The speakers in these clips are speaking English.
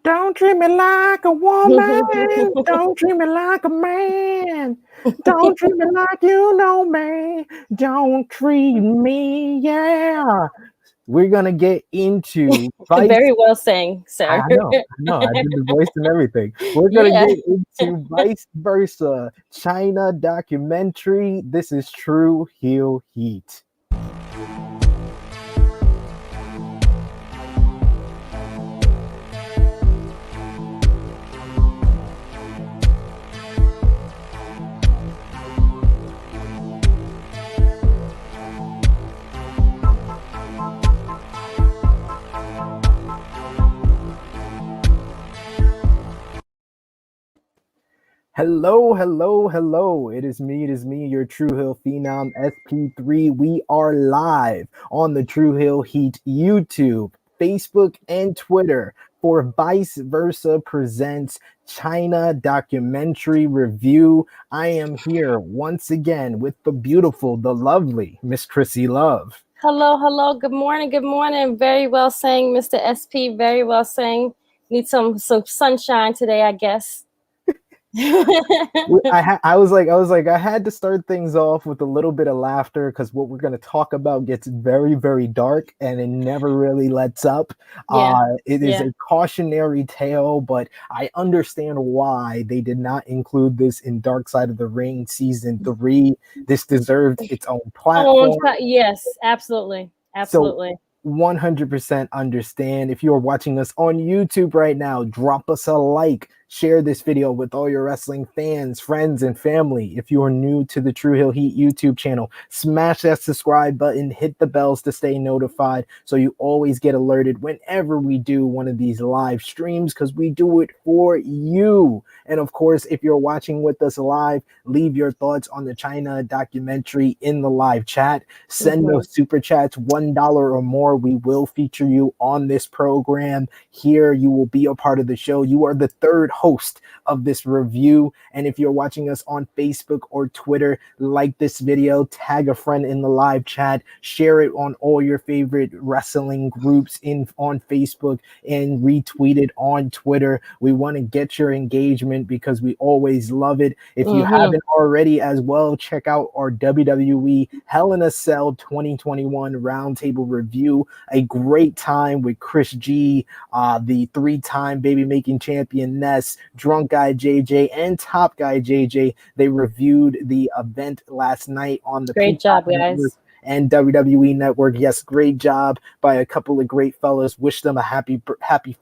Don't treat me like a woman. Don't treat me like a man. Don't treat me like you know me. Don't treat me, yeah. We're gonna get into vice. Very well saying, I sir. know, I know. I did the voice and everything. We're gonna Yeah. get into vice versa China documentary. This is True Heel Heat. Hello, hello, hello. It is me, your True Hill Phenom SP3. We are live on the True Hill Heat YouTube, Facebook, and Twitter for Vice Versa Presents China Documentary Review. I am here once again with the beautiful, the lovely Miss Krssi Love. Hello, hello. Good morning. Good morning. Very well saying, Mr. SP. Very well saying. Need some sunshine today, I guess. I had to start things off with a little bit of laughter because what we're going to talk about gets very, very dark and it never really lets up. Yeah. It is Yeah. a cautionary tale, but I understand why they did not include this in Dark Side of the Ring season 3. This deserved its own platform. Yes, absolutely. So Absolutely. 100% understand. If you are watching us on YouTube right now, drop us a like, share this video with all your wrestling fans, friends, and family. If you are new to the True Hill Heat YouTube channel, smash that subscribe button, hit the bells to stay notified so you always get alerted whenever we do one of these live streams because we do it for you. And of course, if you're watching with us live, leave your thoughts on the China documentary in the live chat. Send those super chats, $1 or more. We will feature you on this program. Here, you will be a part of the show. You are the third host of this review. And if you're watching us on Facebook or Twitter, like this video, tag a friend in the live chat, share it on all your favorite wrestling groups on Facebook, and retweet it on Twitter. We want to get your engagement because we always love it. If you haven't already as well, check out our WWE Hell in a Cell 2021 Roundtable Review. A great time with Chris G, the 3-time baby making championess, Drunk Guy JJ, and Top Guy JJ. They reviewed the event last night on the Great job, guys. And WWE Network. Yes, great job by a couple of great fellas. Wish them a happy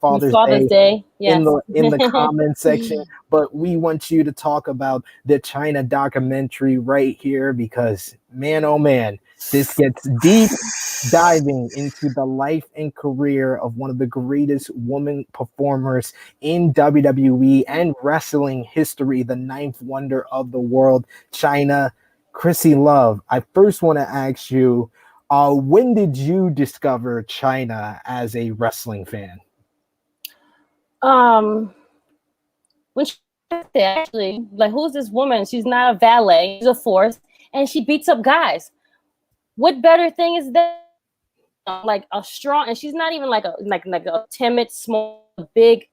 Father's Day. Yes. in the comment section. But we want you to talk about the China documentary right here because man, oh man, this gets deep, diving into the life and career of one of the greatest woman performers in WWE and wrestling history, the ninth wonder of the world, Chyna. Krssi Love, I first want to ask you, when did you discover Chyna as a wrestling fan? When she actually, like, who's this woman? She's not a valet, she's a force, and she beats up guys. What better thing is that? Like a strong, and she's not even like a timid, small, big,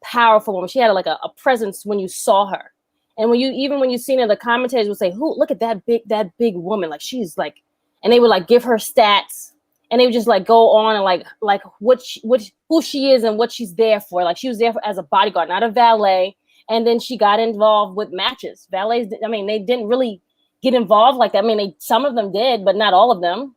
powerful woman. She had like a presence when you saw her. And when you seen her, the commentators would say, "Who? Look at that big woman! Like she's like," and they would like give her stats, and they would just like go on and like who she is and what she's there for. Like she was there as a bodyguard, not a valet. And then she got involved with matches. Valets, I mean, they didn't really get involved like that. I mean, some of them did, but not all of them.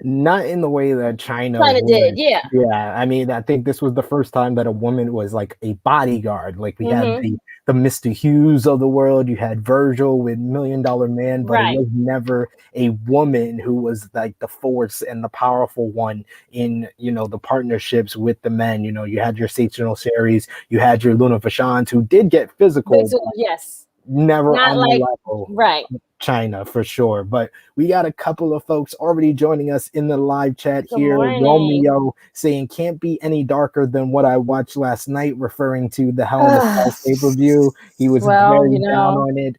Not in the way that Chyna did, yeah. Yeah, I mean, I think this was the first time that a woman was like a bodyguard. Like we had the Mr. Hughes of the world. You had Virgil with $1 Million Man, but it was never a woman who was like the force and the powerful one in, the partnerships with the men. You had your Sensational Series, you had your Luna Vachons who did get physical. Yes. Never not on like, the level. Right. Chyna for sure, but we got a couple of folks already joining us in the live chat here. Morning. Romeo saying can't be any darker than what I watched last night, referring to the Hell in a Cell pay-per-view. He was very down on it.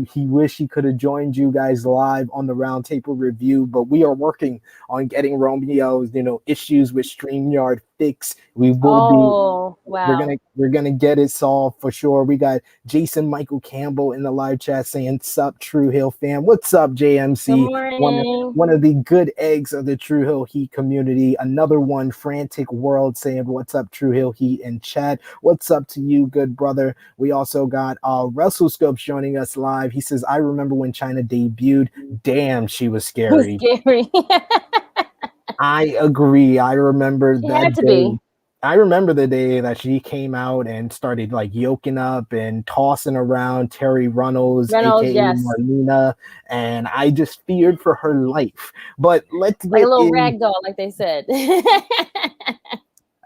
He wished he could have joined you guys live on the Roundtable Review, but we are working on getting Romeo's issues with StreamYard fixed. We will Wow. we're gonna get it solved for sure. We got Jason Michael Campbell in the live chat saying, "Sup, True Hill fam? What's up, Good JMC? morning. One of the good eggs of the True Hill Heat community. Another one, Frantic World, saying, "What's up, True Hill Heat?" And Chad, what's up to you, good brother? We also got Russell Scopes joining us live. He says, "I remember when Chyna debuted. Damn, she was scary." Scary. I agree. I remember She that had to day. be. I remember the day that she came out and started like yoking up and tossing around Terry Runnels, Reynolds, aka yes. Marlena, and I just feared for her life. But let's Like a get little in. rag doll, like they said.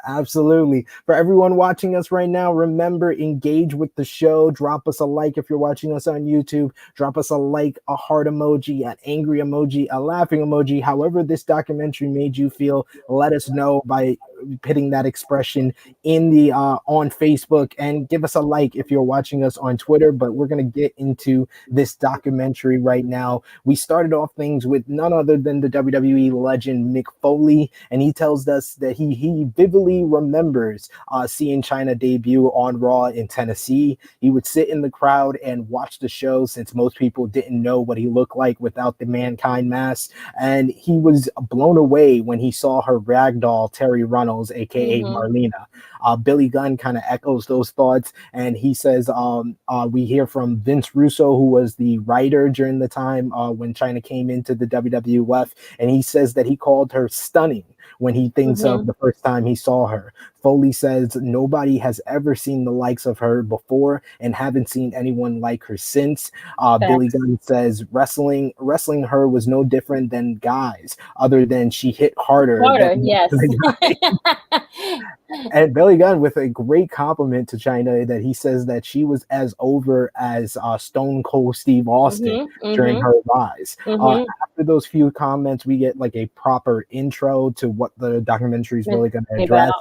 Absolutely. For everyone watching us right now, remember, engage with the show. Drop us a like if you're watching us on YouTube. Drop us a like, a heart emoji, an angry emoji, a laughing emoji. However this documentary made you feel, let us know by hitting that expression in the on Facebook, and give us a like if you're watching us on Twitter. But we're going to get into this documentary right now. We started off things with none other than the WWE legend Mick Foley, and he tells us that he vividly remembers seeing Chyna debut on Raw in Tennessee. He would sit in the crowd and watch the show, since most people didn't know what he looked like without the mankind mask, and he was blown away when he saw her ragdoll Terry Runnels, aka Marlena. Billy Gunn kind of echoes those thoughts, and he says we hear from Vince Russo, who was the writer during the time when Chyna came into the WWF, and he says that he called her stunning when he thinks of the first time he saw her. Foley says nobody has ever seen the likes of her before and haven't seen anyone like her since. Billy Gunn says wrestling her was no different than guys, other than she hit harder than Yes. the guys. And Billy Gunn with a great compliment to Chyna, that he says that she was as over as Stone Cold Steve Austin during her rise. After those few comments, we get like a proper intro to what the documentary is really going to address,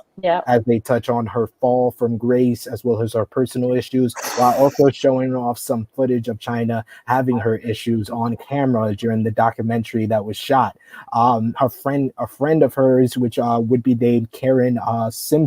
as they touch on her fall from grace as well as her personal issues, while also showing off some footage of Chyna having her issues on camera during the documentary that was shot. A friend of hers, which would be named Karen Simpson,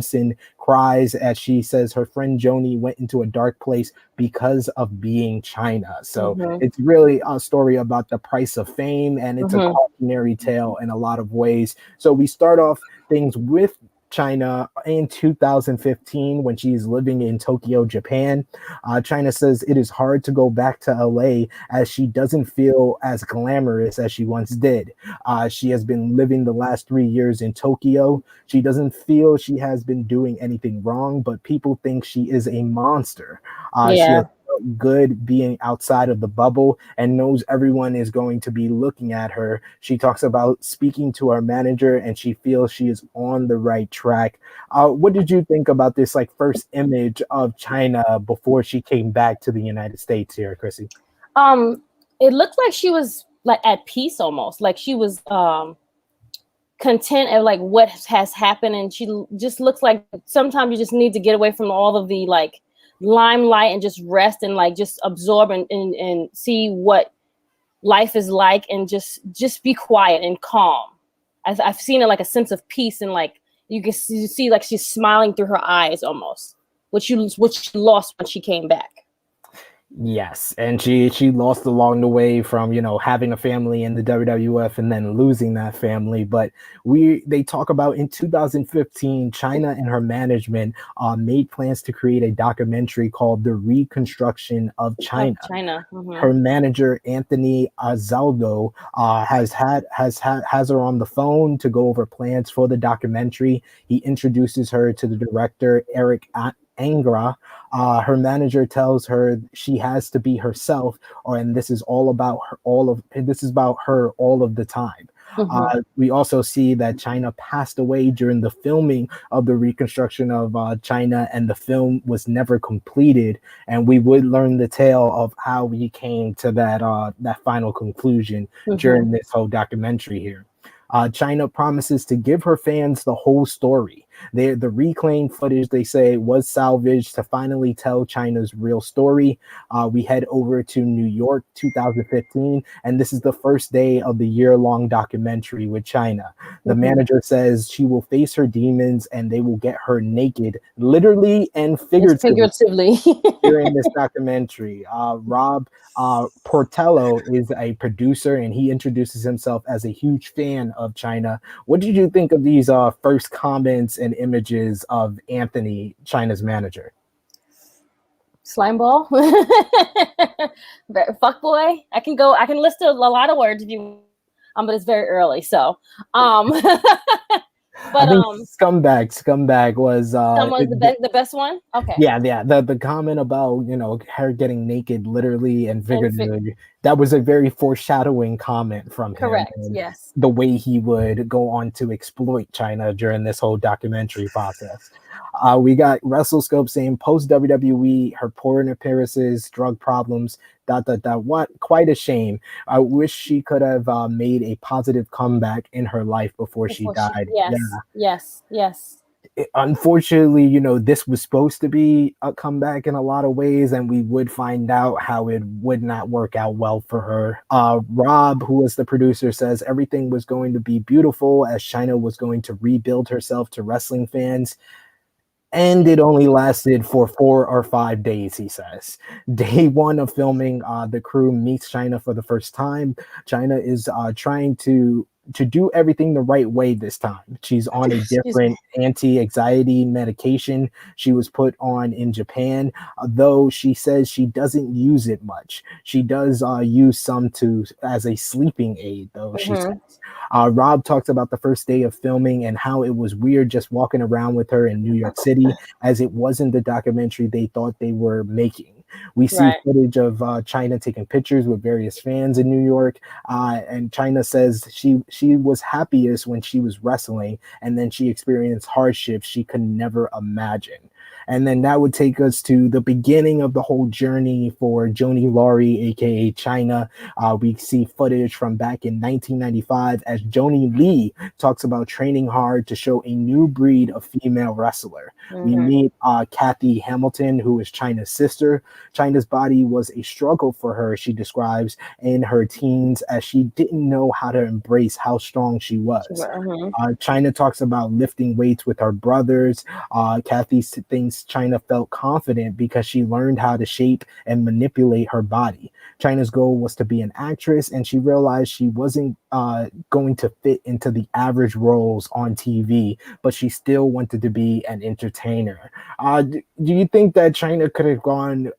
cries as she says her friend Joni went into a dark place because of being Chyna. So it's really a story about the price of fame, and it's a cautionary tale in a lot of ways. So we start off things with Chyna in 2015 when she's living in Tokyo, Japan. Chyna says it is hard to go back to LA as she doesn't feel as glamorous as she once did. She has been living the last 3 years in Tokyo. She doesn't feel she has been doing anything wrong, but people think she is a monster. She has good being outside of the bubble and knows everyone is going to be looking at her. She talks about speaking to her manager, and she feels she is on the right track. What did you think about this like first image of Chyna before she came back to the United States here, Krssi? It looked like she was like at peace, almost like she was content at like what has happened, and she just looks like sometimes you just need to get away from all of the like limelight and just rest and like just absorb and see what life is like, and just be quiet and calm. I've seen it like a sense of peace, and like you can see like she's smiling through her eyes almost, which she lost when she came back. Yes, and she lost along the way from, you know, having a family in the WWF and then losing that family. But they talk about in 2015, Chyna and her management made plans to create a documentary called The Reconstruction of Chyna. Her manager Anthony Azaldo has her on the phone to go over plans for the documentary. He introduces her to the director Eric Angra. Her manager tells her she has to be herself, and this is about her all of the time. We also see that Chyna passed away during the filming of the reconstruction of Chyna, and the film was never completed. And we would learn the tale of how we came to that final conclusion during this whole documentary here. Chyna promises to give her fans the whole story. The reclaimed footage, they say, was salvaged to finally tell Chyna's real story. We head over to New York 2015, and this is the first day of the year-long documentary with Chyna. The manager says she will face her demons and they will get her naked, literally and figuratively. During this documentary. Rob Portello is a producer, and he introduces himself as a huge fan of Chyna. What did you think of these first comments and images of Anthony, Chyna's manager? Slime ball. Fuck boy. I can list a lot of words if you but it's very early, so but I think scumbag was the best one. Okay. Yeah. The comment about, you know, her getting naked literally and figuratively, that was a very foreshadowing comment from him. Correct. Yes. The way he would go on to exploit Chyna during this whole documentary process. We got WrestleScope saying post WWE, her porn appearances, drug problems, ... What? Quite a shame. I wish she could have made a positive comeback in her life before she died. Yes. Unfortunately, you know, this was supposed to be a comeback in a lot of ways, and we would find out how it would not work out well for her. Rob, who was the producer, says everything was going to be beautiful as Chyna was going to rebuild herself to wrestling fans. And it only lasted for 4 or 5 days, he says. Day one of filming, the crew meets Chyna for the first time. Chyna is trying to do everything the right way this time. She's on a different anti-anxiety medication she was put on in Japan, though she says she doesn't use it much. She does use some as a sleeping aid, though, she says. Rob talks about the first day of filming and how it was weird just walking around with her in New York City, as it wasn't the documentary they thought they were making. We see footage of Chyna taking pictures with various fans in New York, and Chyna says she was happiest when she was wrestling, and then she experienced hardships she could never imagine. And then that would take us to the beginning of the whole journey for Joni Laurie, aka Chyna. We see footage from back in 1995 as Joni Lee talks about training hard to show a new breed of female wrestler. We meet Kathy Hamilton, who is Chyna's sister. Chyna's body was a struggle for her, she describes, in her teens, as she didn't know how to embrace how strong she was. Chyna talks about lifting weights with her brothers. Kathy thinks Chyna felt confident because she learned how to shape and manipulate her body. Chyna's goal was to be an actress, and she realized she wasn't going to fit into the average roles on TV, but she still wanted to be an entertainer. Do you think that Chyna could have gone,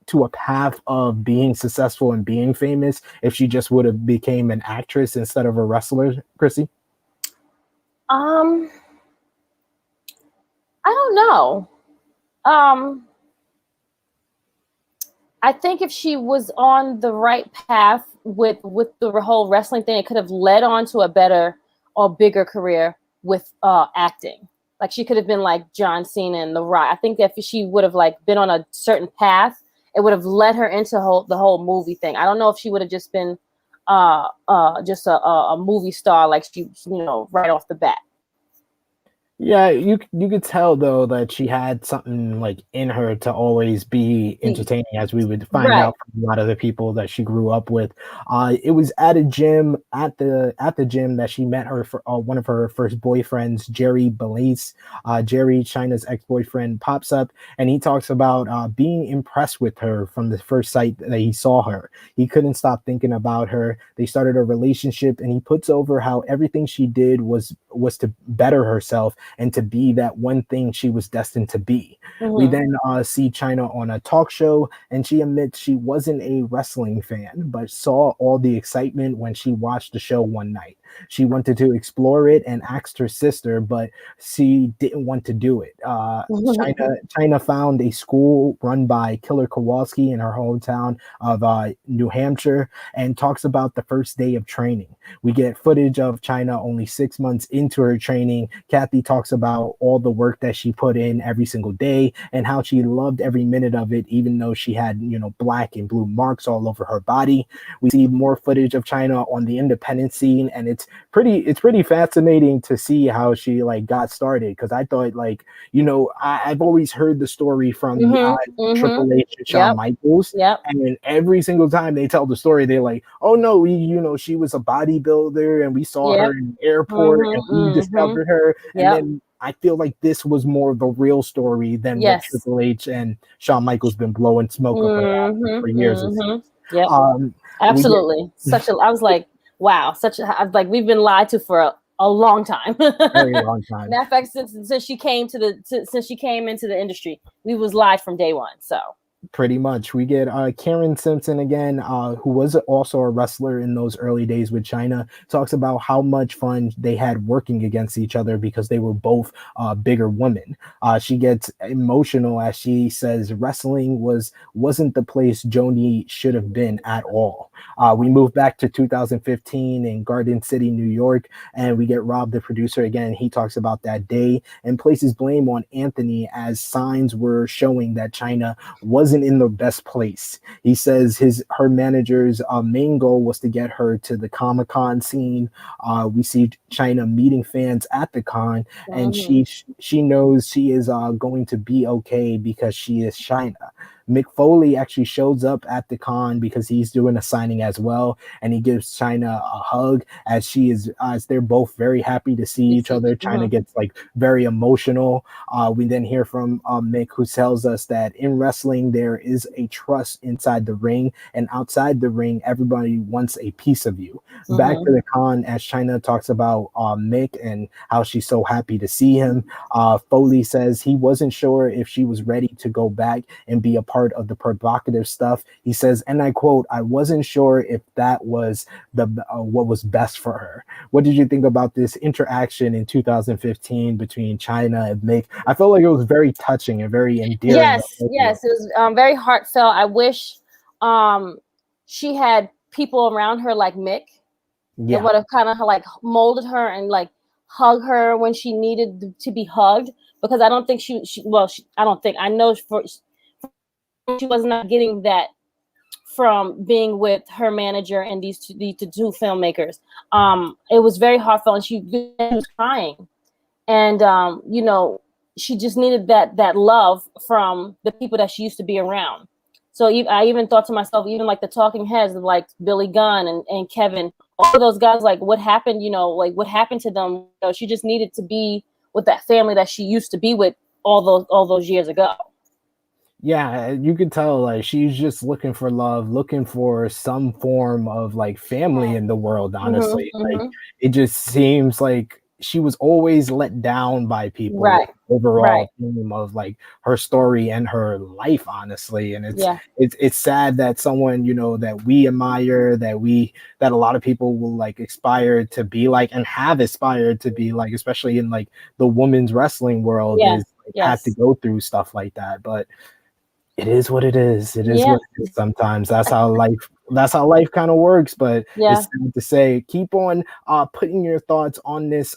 to a path of being successful and being famous if she just would have became an actress instead of a wrestler, Krssi? I don't know. I think if she was on the right path with the whole wrestling thing, it could have led on to a better or bigger career with acting. Like she could have been like John Cena and The Rock. I think that if she would have like been on a certain path, it would have led her into the whole movie thing. I don't know if she would have just been just a movie star like she, right off the bat. Yeah, you could tell though that she had something like in her to always be entertaining, as we would find out from a lot of the people that she grew up with. It was at a gym at the gym that she met her one of her first boyfriends, Jerry Belize. Jerry, Chyna's ex-boyfriend, pops up and he talks about being impressed with her from the first sight that he saw her. He couldn't stop thinking about her. They started a relationship, and he puts over how everything she did was to better herself and to be that one thing she was destined to be. We then see Chyna on a talk show, and she admits she wasn't a wrestling fan, but saw all the excitement when she watched the show one night. She wanted to explore it and asked her sister, but she didn't want to do it. Chyna found a school run by Killer Kowalski in her hometown of New Hampshire, and talks about the first day of training. We get footage of Chyna only 6 months into her training. Kathy talks about all the work that she put in every single day and how she loved every minute of it, even though she had, black and blue marks all over her body. We see more footage of Chyna on the independent scene, and it's pretty fascinating to see how she like got started, because I thought like, I've always heard the story from the eyes of Triple H and Shawn Yep. Michaels, Yep. and every single time they tell the story, they're like, oh no, she was a bodybuilder and we saw her in the airport and we discovered her, and then I feel like this was more of the real story than what Triple H and Shawn Michaels been blowing smoke up her ass for years. Yep. Absolutely. I was like, wow, like we've been lied to for a long time. Very long time. Matter of fact, since she came since she came into the industry, we was lied from day one. So pretty much. We get Karen Simpson again, who was also a wrestler in those early days with Chyna, talks about how much fun they had working against each other because they were both bigger women. She gets emotional as she says wrestling wasn't the place Joni should have been at all. We move back to 2015 in Garden City, New York, and we get Rob, the producer, again. He talks about that day and places blame on Anthony as signs were showing that Chyna wasn't in the best place. He says her manager's main goal was to get her to the Comic-Con scene. We see Chyna meeting fans at the con, and she knows she is going to be okay because she is Chyna. Mick Foley actually shows up at the con because he's doing a signing as well, and he gives Chyna a hug as they're both very happy to see each other. Chyna gets like very emotional. We then hear from Mick, who tells us that in wrestling there is a trust inside the ring, and outside the ring everybody wants a piece of you. Back to the con as Chyna talks about Mick and how she's so happy to see him. Foley says he wasn't sure if she was ready to go back and be a part of the provocative stuff. He says, and I quote, "I wasn't sure if that was what was best for her." What did you think about this interaction in 2015 between Chyna and Mick? I felt like it was very touching and very endearing. Yes, it was very heartfelt. I wish she had people around her like Mick that would have kind of like molded her and like hug her when she needed to be hugged, because I don't think I know she was not getting that from being with her manager and these two filmmakers. It was very heartfelt, and she was crying, and she just needed that love from the people that she used to be around. So I even thought to myself, even like the talking heads of like Billy Gunn and Kevin, all of those guys, like what happened, like what happened to them? She just needed to be with that family that she used to be with all those years ago. Yeah, you could tell like she's just looking for love, looking for some form of like family in the world, honestly. Like it just seems like she was always let down by people. Right. Overall theme of like her story and her life, honestly. And it's sad that someone, that we admire, that a lot of people will like aspire to be like and have aspired to be like, especially in like the women's wrestling world, is like, have to go through stuff like that. But it is what it is. It is what it is sometimes. That's how life kind of works. But it's sad to say. Keep on putting your thoughts on this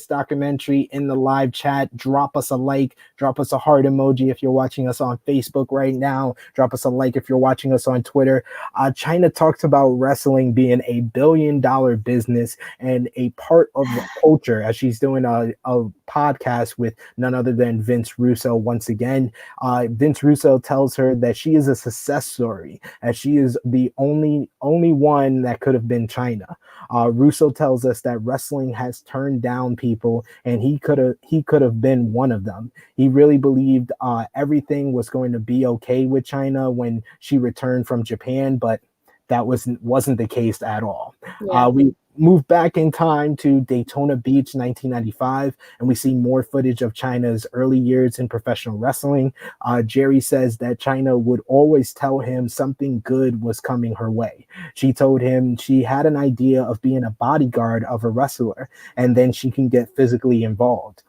documentary in the live chat. Drop us a like, drop us a heart emoji if you're watching us on Facebook right now. Drop us a like if you're watching us on Twitter. Chyna talks about wrestling being a $1 billion business and a part of the culture, as she's doing a podcast with none other than Vince Russo once again. Vince Russo tells her that she is a success story, as she is the only one that could have been Chyna. Russo tells us that wrestling has turned down people, and he could have been one of them. He really believed everything was going to be okay with Chyna when she returned from Japan, but that wasn't the case at all. We move back in time to Daytona Beach, 1995, and we see more footage of Chyna's early years in professional wrestling. Jerry says that Chyna would always tell him something good was coming her way. She told him she had an idea of being a bodyguard of a wrestler, and then she can get physically involved.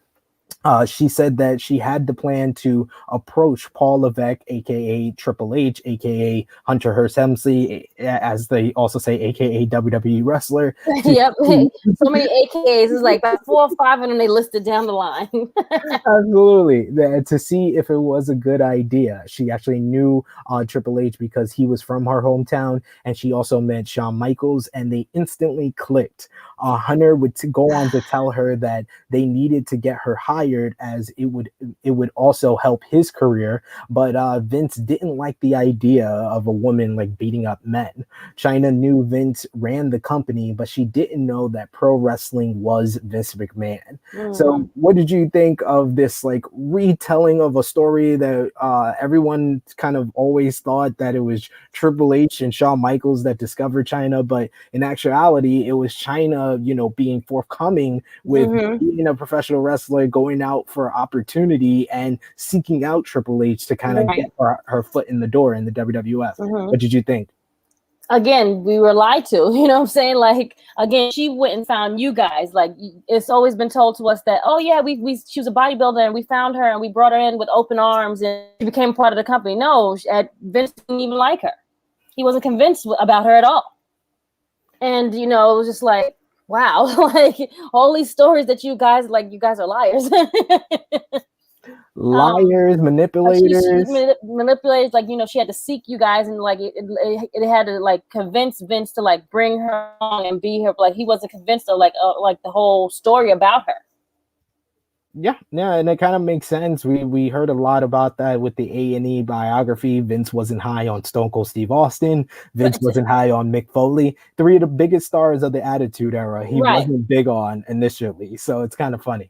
She said that she had the plan to approach Paul Levesque, aka Triple H, aka Hunter Hearst Helmsley, as they also say, aka WWE wrestler. Yep. So many AKAs. It's like about 4 or 5 of them they listed down the line. Absolutely, to see if it was a good idea. She actually knew Triple H because he was from her hometown, and she also met Shawn Michaels, and they instantly clicked. Hunter would go on to tell her that they needed to get her hired as it would also help his career. But Vince didn't like the idea of a woman like beating up men. Chyna knew Vince ran the company, but she didn't know that pro wrestling was Vince McMahon. So what did you think of this like retelling of a story that everyone kind of always thought that it was Triple H and Shawn Michaels that discovered Chyna, but in actuality it was Chyna, being forthcoming with being a professional wrestler, going out for opportunity and seeking out Triple H to kind of get her foot in the door in the WWF. What did you think? Again, we were lied to, you know what I'm saying? Like, again, she went and found you guys. Like, it's always been told to us that, oh yeah, she was a bodybuilder and we found her and we brought her in with open arms and she became part of the company. No, Vince didn't even like her. He wasn't convinced about her at all. And, it was just like, wow, like all these stories that you guys are liars. Liars, manipulators. Manipulators, like, she had to seek you guys, and like it had to like convince Vince to like bring her on and be her. Like he wasn't convinced of like the whole story about her. Yeah, and it kind of makes sense. We heard a lot about that with the A&E biography. Vince wasn't high on Stone Cold Steve Austin. Vince wasn't high on Mick Foley. 3 of the biggest stars of the Attitude Era. He wasn't big on initially, so it's kind of funny.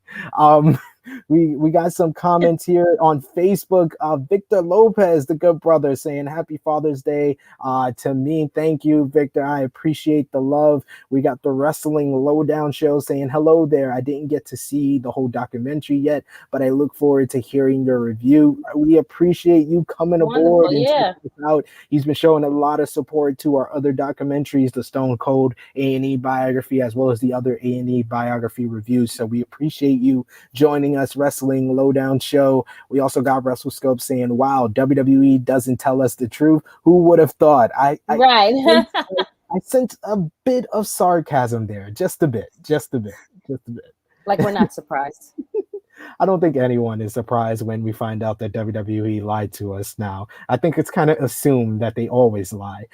We got some comments here on Facebook. Victor Lopez, the good brother, saying happy Father's Day to me. Thank you, Victor. I appreciate the love. We got the Wrestling Lowdown Show saying hello there. I didn't get to see the whole documentary yet, but I look forward to hearing your review. We appreciate you coming aboard and checking us out. He's been showing a lot of support to our other documentaries, the Stone Cold A&E biography, as well as the other A&E biography reviews. So we appreciate you joining us. Wrestling Lowdown Show. We also got WrestleScope saying, wow, WWE doesn't tell us the truth. Who would have thought? I sense a bit of sarcasm there. Just a bit. Like we're not surprised. I don't think anyone is surprised when we find out that WWE lied to us now. I think it's kind of assumed that they always lie.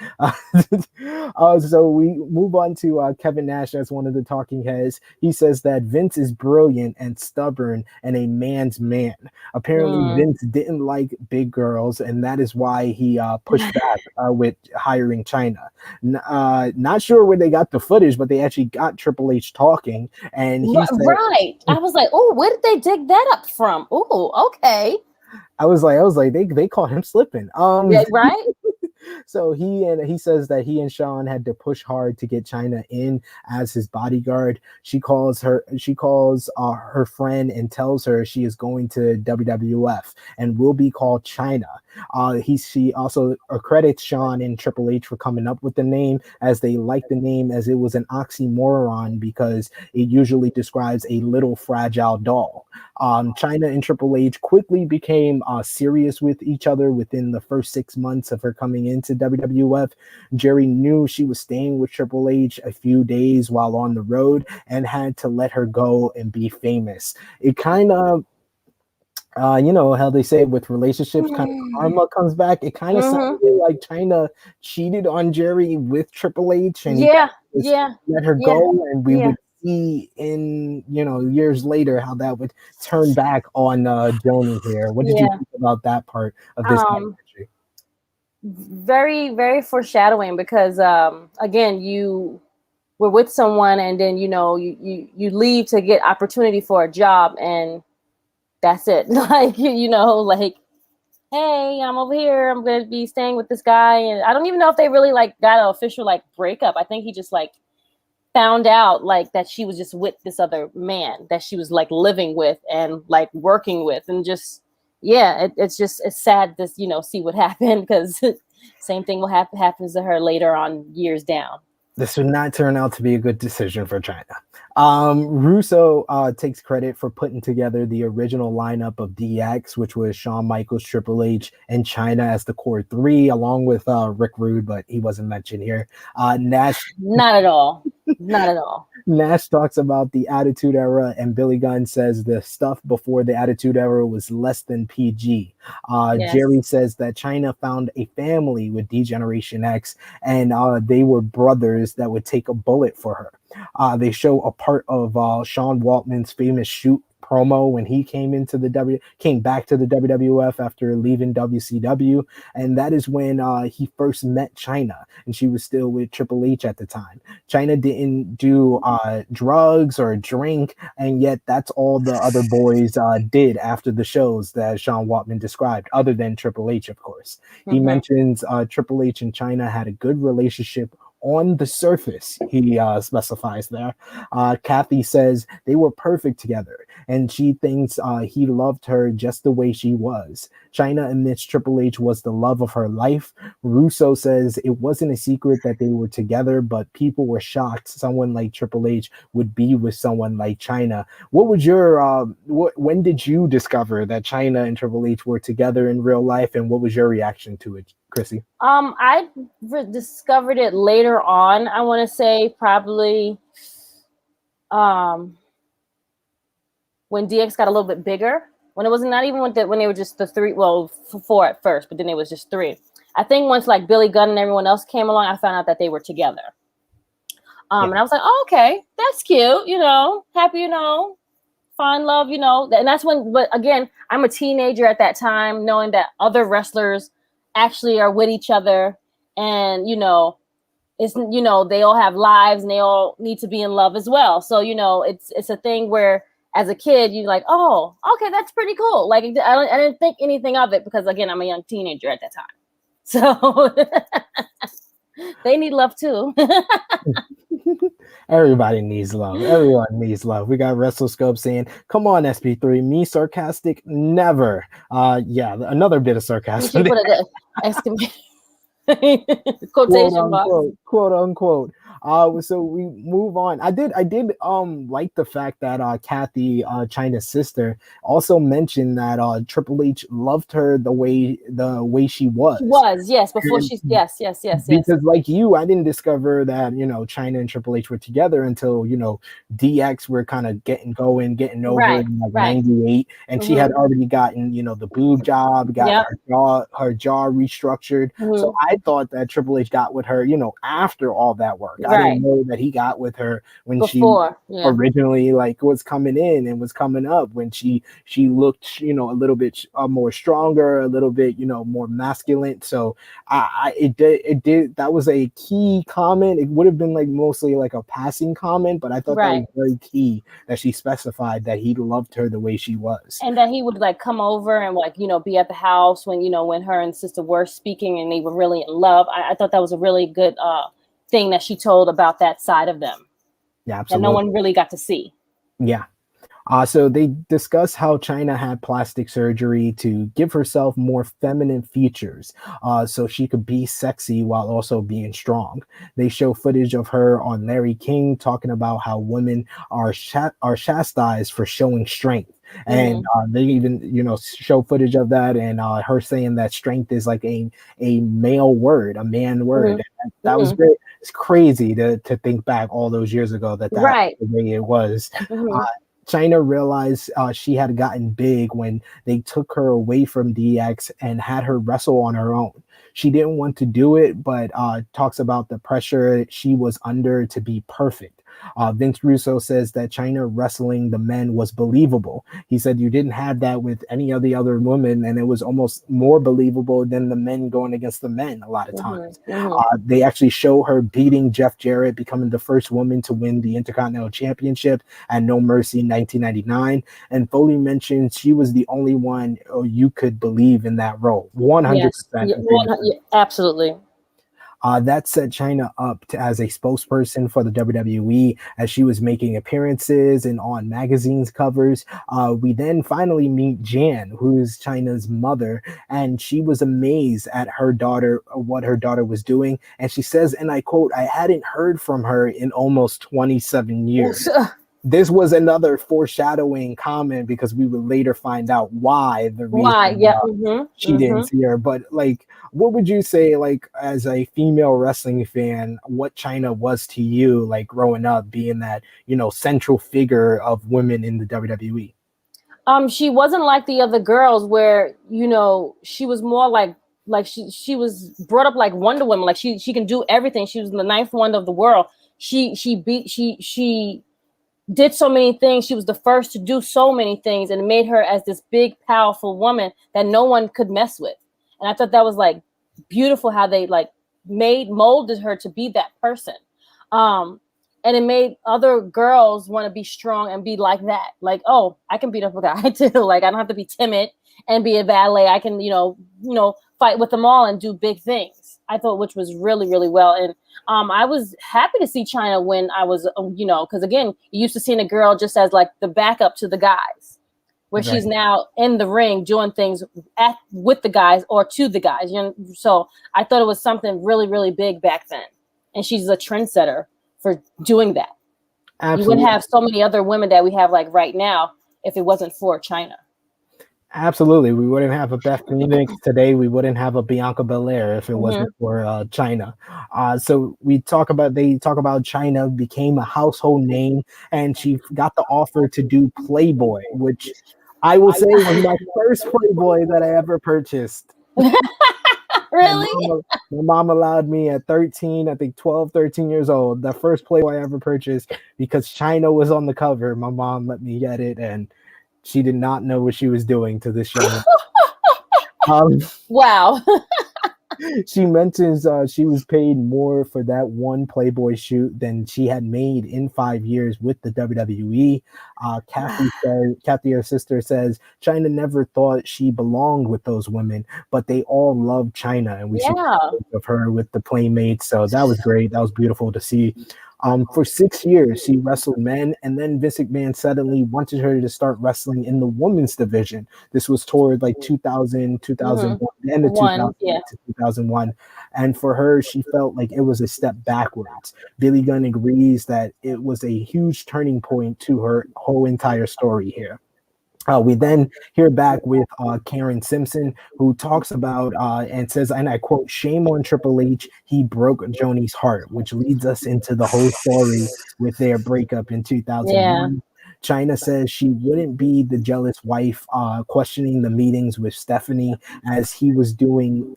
So we move on to Kevin Nash as one of the talking heads. He says that Vince is brilliant and stubborn and a man's man. Apparently, Vince didn't like big girls, and that is why he pushed back with hiring Chyna. Not sure where they got the footage, but they actually got Triple H talking, and he said, right. I was like, oh, where did they dig that up from? Oh, okay. I was like, they caught him slipping. Yeah, right. So he says that he and Shawn had to push hard to get Chyna in as his bodyguard. She calls her friend and tells her she is going to WWF and will be called Chyna. She also credits Shawn and Triple H for coming up with the name, as they like the name as it was an oxymoron because it usually describes a little fragile doll. Chyna and Triple H quickly became serious with each other within the first 6 months of her coming into WWF. Jerry knew she was staying with Triple H a few days while on the road and had to let her go and be famous. It kind of how they say with relationships, kind of karma comes back. It kind of sounded like Chyna cheated on Jerry with Triple H and let her go, and we would see in years later how that would turn back on Joni here. What did you think about that part of this documentary? Very, very foreshadowing, because again, you were with someone and then you leave to get opportunity for a job, and that's it. Like, like, hey, I'm over here, I'm gonna be staying with this guy, and I don't even know if they really like got an official like breakup. I think he just like found out like that she was just with this other man that she was like living with and like working with, and just it's sad to see what happened, because same thing will happens to her later on, years down. This would not turn out to be a good decision for China. Russo takes credit for putting together the original lineup of DX, which was Shawn Michaels, Triple H, and Chyna as the core three, along with Rick Rude, but he wasn't mentioned here. Nash, Not at all. Not at all. Nash talks about the Attitude Era, and Billy Gunn says the stuff before the Attitude Era was less than PG. Yes. Jerry says that Chyna found a family with D-Generation X, and they were brothers that would take a bullet for her. They show a part of Sean Waltman's famous shoot promo when he came back to the WWF after leaving WCW, and that is when he first met Chyna, and she was still with Triple H at the time. Chyna didn't do drugs or drink, and yet that's all the other boys did after the shows that Sean Waltman described, other than Triple H, of course. He mentions Triple H and Chyna had a good relationship on the surface, he specifies there. Kathy says they were perfect together, and she thinks he loved her just the way she was. Chyna admits Triple H was the love of her life. Russo says it wasn't a secret that they were together, but people were shocked someone like Triple H would be with someone like Chyna. What was your, when did you discover that Chyna and Triple H were together in real life, and what was your reaction to it, Krssi? I discovered it later on. I want to say probably when DX got a little bit bigger. When it was not even when they were just the three, well, four at first, but then it was just three. I think once like Billy Gunn and everyone else came along, I found out that they were together. And I was like, oh, okay, that's cute, happy, find love, and that's when. But again, I'm a teenager at that time, knowing that other wrestlers actually are with each other, and it's they all have lives and they all need to be in love as well. So it's a thing where as a kid you're like, oh, okay, that's pretty cool. Like I didn't think anything of it because again I'm a young teenager at that time, so they need love too. Everybody needs love. Everyone needs love. We got WrestleScope saying, come on, SP3, me sarcastic? Never. Yeah, another bit of sarcasm. Quotation marks. Quote unquote. So we move on. I did like the fact that Kathy, Chyna's sister, also mentioned that Triple H loved her the way she was. She was, yes, before she yes. Because like you, I didn't discover that Chyna and Triple H were together until DX were kind of getting over in like 98, and she had already gotten the boob job, got her jaw restructured. So I thought that Triple H got with her after all that work. I didn't know that he got with her when before, she originally was coming in and was coming up, when she looked a little bit more stronger, a little bit more masculine. So it did that was a key comment. It would have been mostly a passing comment, but I thought that was very key that she specified that he loved her the way she was, and that he would come over and be at the house when when her and sister were speaking and they were really in love. I thought that was a really good thing that she told about that side of them. Yeah, absolutely. That no one really got to see. Yeah. So they discuss how Chyna had plastic surgery to give herself more feminine features, so she could be sexy while also being strong. They show footage of her on Larry King talking about how women are chastised for showing strength. And they even show footage of that, and her saying that strength is like a male word, a man word. That was great. It's crazy to think back all those years ago that was the way it was. Chyna realized she had gotten big when they took her away from DX and had her wrestle on her own. She didn't want to do it, but talks about the pressure she was under to be perfect. Vince Russo says that Chyna wrestling the men was believable. He said you didn't have that with any of the other women, and it was almost more believable than the men going against the men a lot of times. They actually show her beating Jeff Jarrett, becoming the first woman to win the Intercontinental Championship at No Mercy in 1999. And Foley mentioned she was the only one you could believe in that role. 100%. Yes. Absolutely. That set Chyna up as a spokesperson for the WWE as she was making appearances and on magazines covers. We then finally meet Jan, who is Chyna's mother, and she was amazed at her daughter, what her daughter was doing. And she says, and I quote, "I hadn't heard from her in almost 27 years." This was another foreshadowing comment because we would later find out why the reason she didn't see her. But like, what would you say, like, as a female wrestling fan, what Chyna was to you, like growing up, being that, you know, central figure of women in the WWE? She wasn't like the other girls where, you know, she was more like she was brought up like Wonder Woman, like she can do everything. She was the ninth wonder of the world. She did so many things. She was the first to do so many things, and it made her as this big, powerful woman that no one could mess with. And I thought that was like beautiful how they like molded her to be that person. And it made other girls want to be strong and be like that. Like, oh, I can beat up a guy too. Like, I don't have to be timid and be a valet. I can, you know, fight with them all and do big things. I thought, which was really, really well. And I was happy to see Chyna when I was, you know, because again, you used to seeing a girl just as like the backup to the guys, where she's now in the ring doing things with the guys or to the guys. You know, so I thought it was something really, really big back then, and she's a trendsetter for doing that. Absolutely. You wouldn't have so many other women that we have like right now if it wasn't for Chyna. Absolutely. We wouldn't have a Beth Phoenix today. We wouldn't have a Bianca Belair if it wasn't for Chyna. So they talk about Chyna became a household name, and she got the offer to do Playboy, which I will say was my first Playboy that I ever purchased. Really? My mom allowed me at 13, I think 12, 13 years old, the first Playboy I ever purchased, because Chyna was on the cover. My mom let me get it, and she did not know what she was doing to this young wow. She mentions she was paid more for that one Playboy shoot than she had made in 5 years with the WWE. Kathy, her sister, says Chyna never thought she belonged with those women, but they all loved Chyna, and we see of her with the Playmates. So that was great. That was beautiful to see. For 6 years, she wrestled men, and then Vince McMahon suddenly wanted her to start wrestling in the women's division. This was toward like 2000, 2001, the end of 2000 to 2001. And for her, she felt like it was a step backwards. Billy Gunn agrees that it was a huge turning point to her whole entire story here. We then hear back with Karen Simpson, who talks about and says, and I quote, "Shame on Triple H, he broke Joni's heart," which leads us into the whole story with their breakup in 2001. Chyna says she wouldn't be the jealous wife, questioning the meetings with Stephanie, as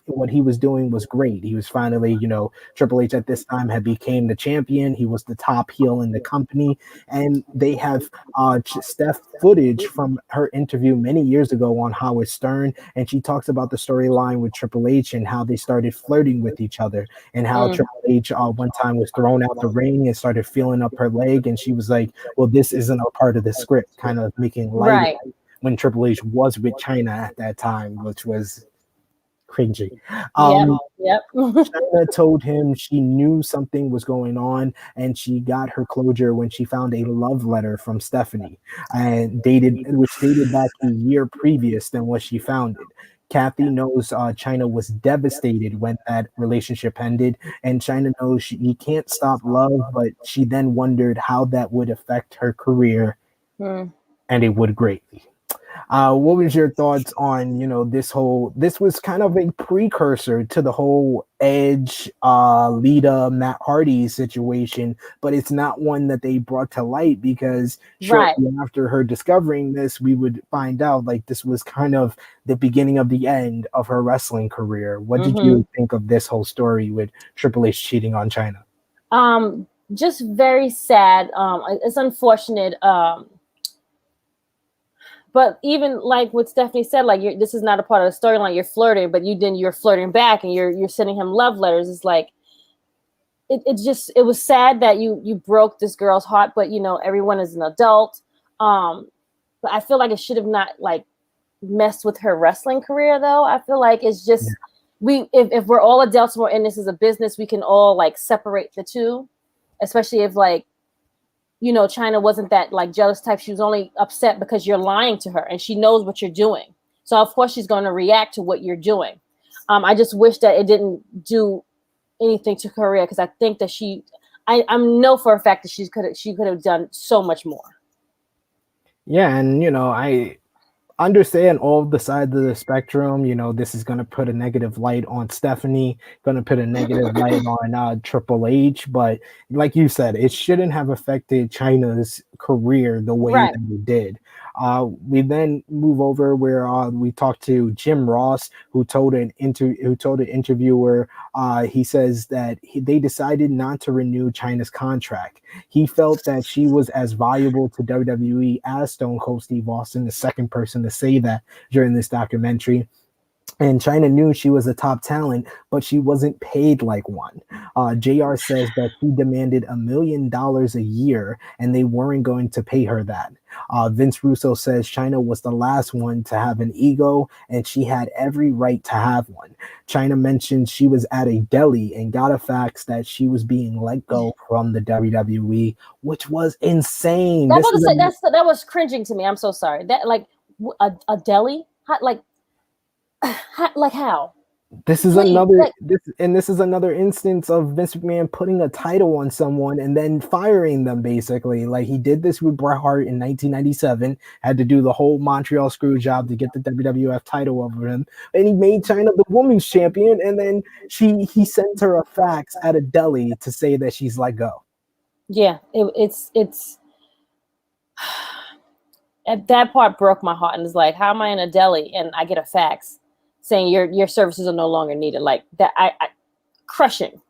what he was doing was great. He was finally, you know, Triple H at this time had became the champion. He was the top heel in the company, and they have Steph footage from her interview many years ago on Howard Stern, and she talks about the storyline with Triple H and how they started flirting with each other, and how Triple H one time was thrown out the ring and started feeling up her leg, and she was like, "Well, this isn't a part of the script," kind of making light of when Triple H was with Chyna at that time, which was cringy. Chyna told him she knew something was going on, and she got her closure when she found a love letter from Stephanie, which dated back a year previous than what she found it. Kathy knows Chyna was devastated when that relationship ended, and Chyna knows he can't stop love, but she then wondered how that would affect her career, and it would greatly. What was your thoughts on, you know, this was kind of a precursor to the whole Edge, Lita, Matt Hardy situation, but it's not one that they brought to light, because shortly after her discovering this, we would find out like this was kind of the beginning of the end of her wrestling career. What did you think of this whole story with Triple H cheating on Chyna? Just very sad. It's unfortunate. But even like what Stephanie said, like this is not a part of the storyline. You're flirting, but you're flirting back, and you're sending him love letters. It's like it was sad that you broke this girl's heart, but you know everyone is an adult. But I feel like it should have not like messed with her wrestling career, though. I feel like it's just if we're all adults, we're in this as a business, we can all like separate the two, especially if like, you know, Chyna wasn't that like jealous type. She was only upset because you're lying to her and she knows what you're doing. So of course she's going to react to what you're doing. I just wish that it didn't do anything to her career, because I think that I know for a fact that she could have done so much more. Yeah, and you know, I understand all the sides of the spectrum. You know, this is going to put a negative light on Stephanie, going to put a negative light on Triple H. But like you said, it shouldn't have affected Chyna's career the way Right. that it did. We then move over where we talked to Jim Ross, who told an interviewer, he says that they decided not to renew Chyna's contract. He felt that she was as valuable to WWE as Stone Cold Steve Austin, the second person to say that during this documentary. And Chyna knew she was a top talent, but she wasn't paid like one. JR says that she demanded $1 million a year, and they weren't going to pay her that. Vince Russo says Chyna was the last one to have an ego, and she had every right to have one. Chyna mentioned she was at a deli and got a fax that she was being let go from the WWE, which was insane. That was cringing to me. I'm so sorry. That like a deli, like how? This is another instance of Vince McMahon putting a title on someone and then firing them, basically. Like he did this with Bret Hart in 1997, had to do the whole Montreal screw job to get the WWF title over him, and he made Chyna the women's champion, and then he sends her a fax at a deli to say that she's let go. Yeah, it's that part broke my heart, and it's like, how am I in a deli and I get a fax saying your services are no longer needed? Like that, I crushing.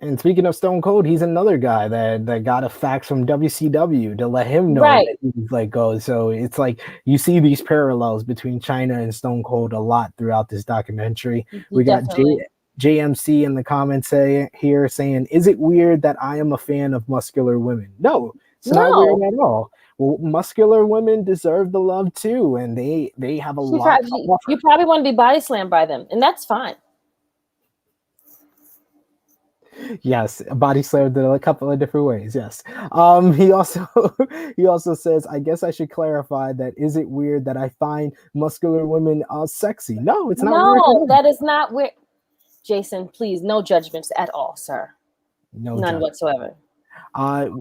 And speaking of Stone Cold, he's another guy that got a fax from WCW to let him know that he was let go. So it's like you see these parallels between Chyna and Stone Cold a lot throughout this documentary. We got JMC in the comments saying, is it weird that I am a fan of muscular women? No, it's not weird at all. Well, muscular women deserve the love too, and they have a lot to offer. You probably want to be body slammed by them, and that's fine. Yes, body slammed in a couple of different ways. Yes. He also says, I guess I should clarify that. Is it weird that I find muscular women sexy? No, it's not weird. No, that is not weird. Jason, please, no judgments at all, sir. None whatsoever.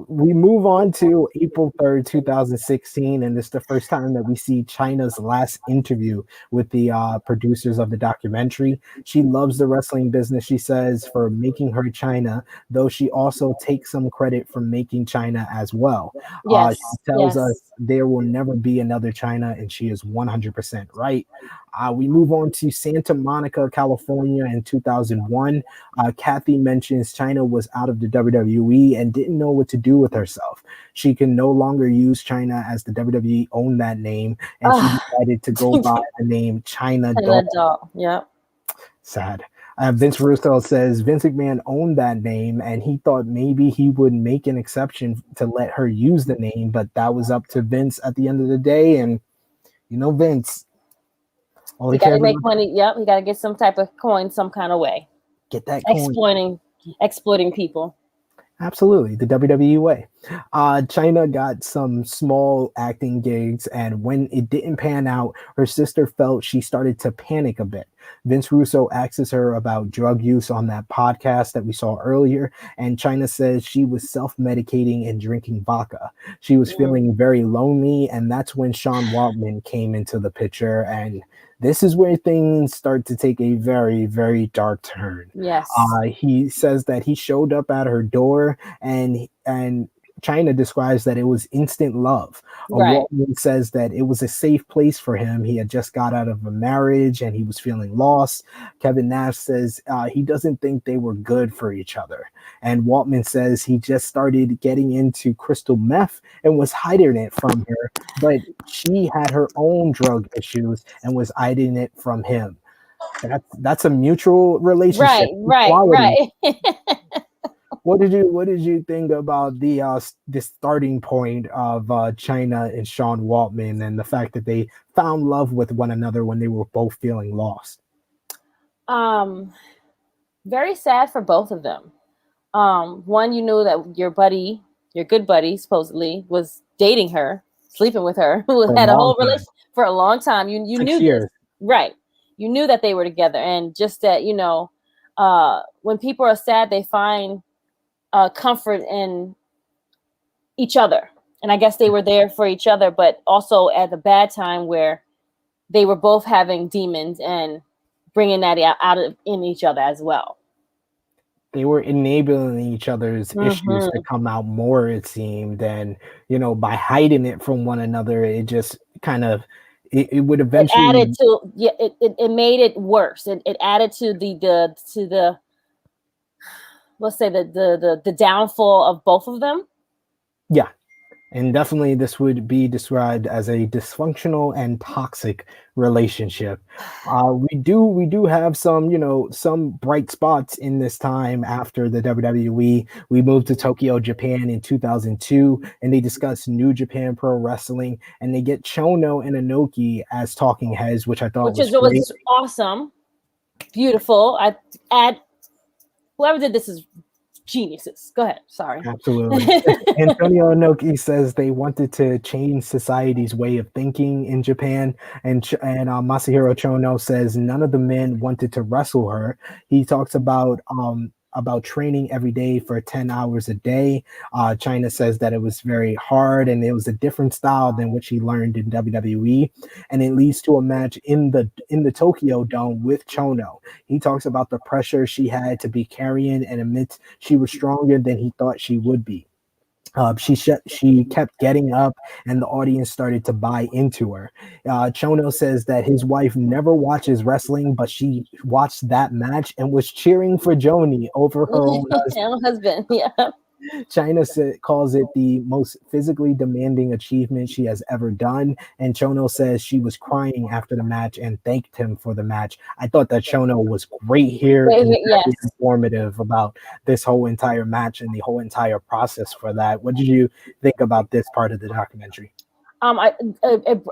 We move on to April 3rd, 2016, and this is the first time that we see Chyna's last interview with the producers of the documentary. She loves the wrestling business, she says, for making her Chyna, though she also takes some credit for making Chyna as well. Yes, she tells us there will never be another Chyna, and she is 100% right. We move on to Santa Monica, California in 2001. Kathy mentions Chyna was out of the WWE and didn't know what to do with herself. She can no longer use Chyna as the WWE owned that name, and she decided to go by the name Chyna Doll. Yeah. Sad. Vince Russo says Vince McMahon owned that name, and he thought maybe he would make an exception to let her use the name, but that was up to Vince at the end of the day. And you know, Vince, he got to make money. Yep, he got to get some type of coin, some kind of way. Get that coin. Exploiting people. Absolutely, the WWE way. Chyna got some small acting gigs, and when it didn't pan out, her sister felt she started to panic a bit. Vince Russo asks her about drug use on that podcast that we saw earlier, and Chyna says she was self-medicating and drinking vodka. She was feeling very lonely, and that's when Sean Waltman came into the picture, and this is where things start to take a very, very dark turn. Yes. He says that he showed up at her door, and Chyna describes that it was instant love. Waltman says that it was a safe place for him. He had just got out of a marriage and he was feeling lost. Kevin Nash says he doesn't think they were good for each other. And Waltman says he just started getting into crystal meth and was hiding it from her, but she had her own drug issues and was hiding it from him. That's a mutual relationship. Right. what did you think about the starting point of Chyna and Sean Waltman and the fact that they found love with one another when they were both feeling lost? Um, Very sad for both of them. One, you knew that your buddy, your good buddy, supposedly was dating her, sleeping with her, who For a had a long whole time, relationship for a long time. You 6 knew this, years. right? You knew that they were together, and just that, when people are sad, they find comfort in each other, and I guess they were there for each other, but also at the bad time where they were both having demons and bringing that out of in each other as well. They were enabling each other's issues to Hmm. come out more, it seemed, and by hiding it from one another, it just kind of it would It added eventually. to, yeah, it made it worse. It added to the let's say the downfall of both of them. Yeah. And definitely, this would be described as a dysfunctional and toxic relationship. We do have some, some bright spots in this time after the WWE. We moved to Tokyo, Japan in 2002, and they discuss New Japan Pro Wrestling, and they get Chono and Inoki as talking heads, which I thought Which was is great. was awesome, beautiful. I add whoever did this is geniuses. Go ahead. Sorry. Absolutely. Antonio Inoki says they wanted to change society's way of thinking in Japan, and Masahiro Chono says none of the men wanted to wrestle her. He talks about training every day for 10 hours a day. China says that it was very hard and it was a different style than what she learned in WWE, and it leads to a match in the Tokyo Dome with Chono. He talks about the pressure she had to be carrying and admits she was stronger than he thought she would be. She kept getting up, and the audience started to buy into her. Chono says that his wife never watches wrestling, but she watched that match and was cheering for Joni over her own husband. Husband. Yeah. Calls it the most physically demanding achievement she has ever done, and Chono says she was crying after the match and thanked him for the match. I thought that Chono was great here and very Yes. informative about this whole entire match and the whole entire process for that. What did you think about this part of the documentary?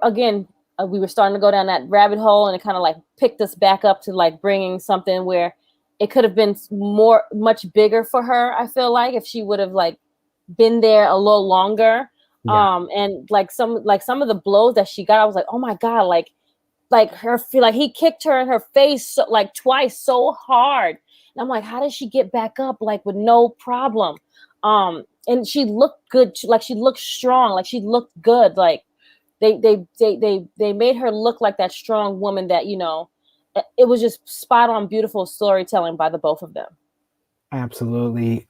Again, we were starting to go down that rabbit hole, and it kind of like picked us back up to like bringing something where it could have been much bigger for her. I feel like if she would have like been there a little longer, Yeah, and some of the blows that she got, I was like, oh my god, like her feel like he kicked her in her face like twice so hard, and I'm like, how did she get back up like with no problem? And she looked good, like she looked strong, like she looked good, like they made her look like that strong woman that it was just spot on, beautiful storytelling by the both of them. absolutely.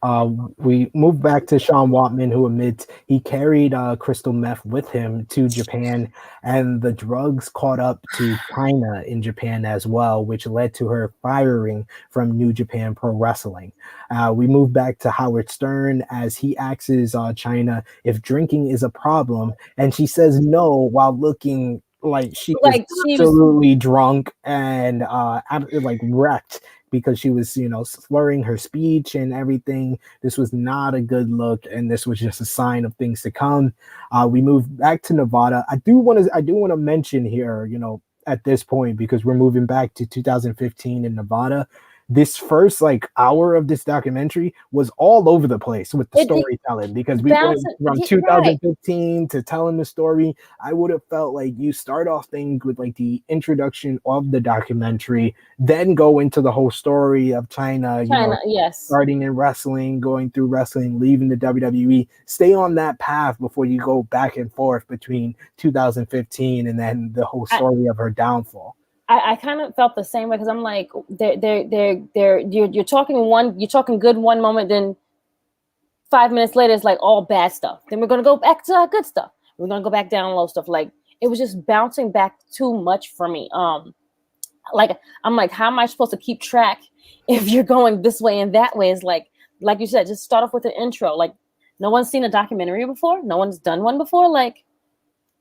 We move back to Sean Watman, who admits he carried crystal meth with him to Japan, and the drugs caught up to China in Japan as well, which led to her firing from New Japan Pro Wrestling. We move back to Howard Stern as he asks China if drinking is a problem, and she says no while looking like she was Like she was absolutely drunk and like wrecked because she was, slurring her speech and everything. This was not a good look, and this was just a sign of things to come. We move back to Nevada. I do want to mention here, at this point, because we're moving back to 2015 in Nevada. This first like hour of this documentary was all over the place with the it storytelling because we went bouncing from right. 2015 to telling the story. I would have felt like you start off things with like the introduction of the documentary, then go into the whole story of China, China, yes. starting in wrestling, going through wrestling, leaving the WWE. Stay on that path before you go back and forth between 2015 and then the whole I, story of her downfall. I kind of felt the same way because I'm like, you're talking good one moment, then 5 minutes later it's like all bad stuff. Then we're gonna go back to good stuff. We're gonna go back down low stuff. Like it was just bouncing back too much for me. Like I'm like, how am I supposed to keep track if you're going this way and that way? Is like you said, just start off with an intro. Like no one's seen a documentary before, no one's done one before. Like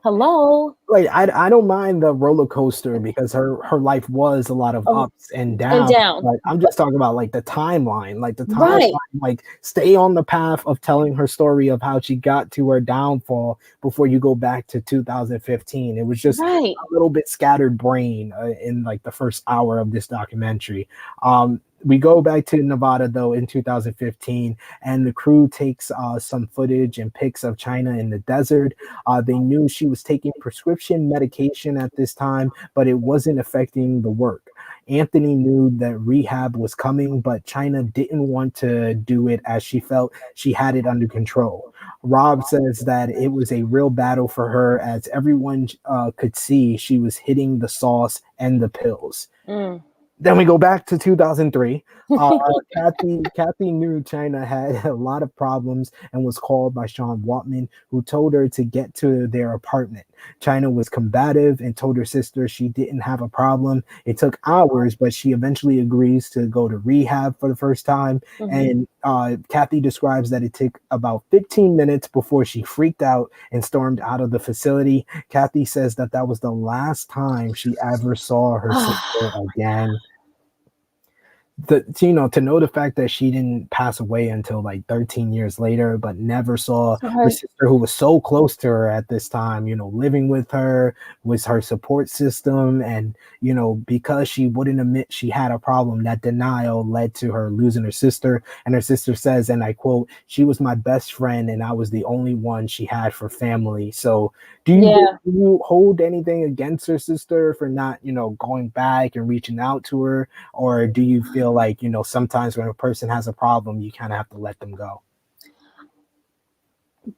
Hello. Like I don't mind the roller coaster because her life was a lot of Oh, ups and and downs. down. But I'm just talking about like the timeline, Right. like stay on the path of telling her story of how she got to her downfall before you go back to 2015. It was just Right. a little bit scattered brain in like the first hour of this documentary. We go back to Nevada though in 2015, and the crew takes some footage and pics of Chyna in the desert. They knew she was taking prescription medication at this time, but it wasn't affecting the work. Anthony knew that rehab was coming, but Chyna didn't want to do it as she felt she had it under control. Rob says that it was a real battle for her as everyone could see she was hitting the sauce and the pills. Mm. Then we go back to 2003. Kathy knew Chyna had a lot of problems and was called by Sean Waltman, who told her to get to their apartment. Chyna was combative and told her sister she didn't have a problem. It took hours, but she eventually agrees to go to rehab for the first time. Mm-hmm. And Kathy describes that it took about 15 minutes before she freaked out and stormed out of the facility. Kathy says that that was the last time she ever saw her sister again. To know the fact that she didn't pass away until like 13 years later, but never saw So her her, sister who was so close to her at this time, living with her, was her support system. And because she wouldn't admit she had a problem, that denial led to her losing her sister. And her sister says, and I quote, "She was my best friend and I was the only one she had for family." So yeah. do you hold anything against her sister for not going back and reaching out to her? Or do you feel like, sometimes when a person has a problem, you kind of have to let them go?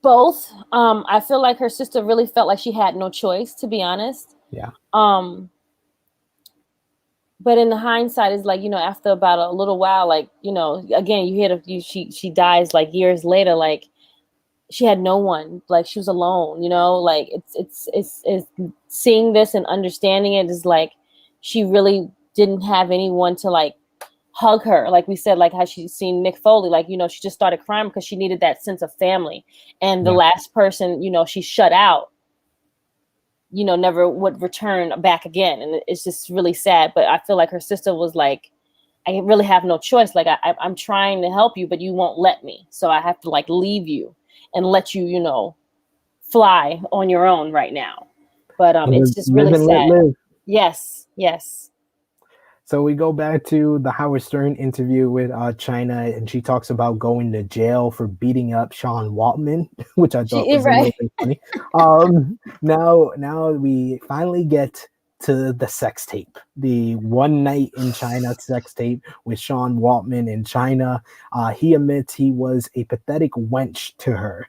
Both. I feel like her sister really felt like she had no choice, to be honest. Yeah. But in the hindsight, is like, after about a little while, like, again, you hear she dies like years later, like she had no one, like she was alone, like it's seeing this and understanding it is like she really didn't have anyone to like hug her, like we said, like how she's seen Mick Foley, like she just started crying because she needed that sense of family, and the Yeah. last person she shut out never would return back again, and it's just really sad. But I feel like her sister was like, I really have no choice, like I'm trying to help you but you won't let me, so I have to like leave you and let you fly on your own right now. But it's just Live really and let sad. live. Yes. So we go back to the Howard Stern interview with Chyna, and she talks about going to jail for beating up Sean Waltman, which I thought She was a little right. bit funny. Now we finally get to the sex tape, the one night in China sex tape with Sean Waltman in China. He admits he was a pathetic wench to her.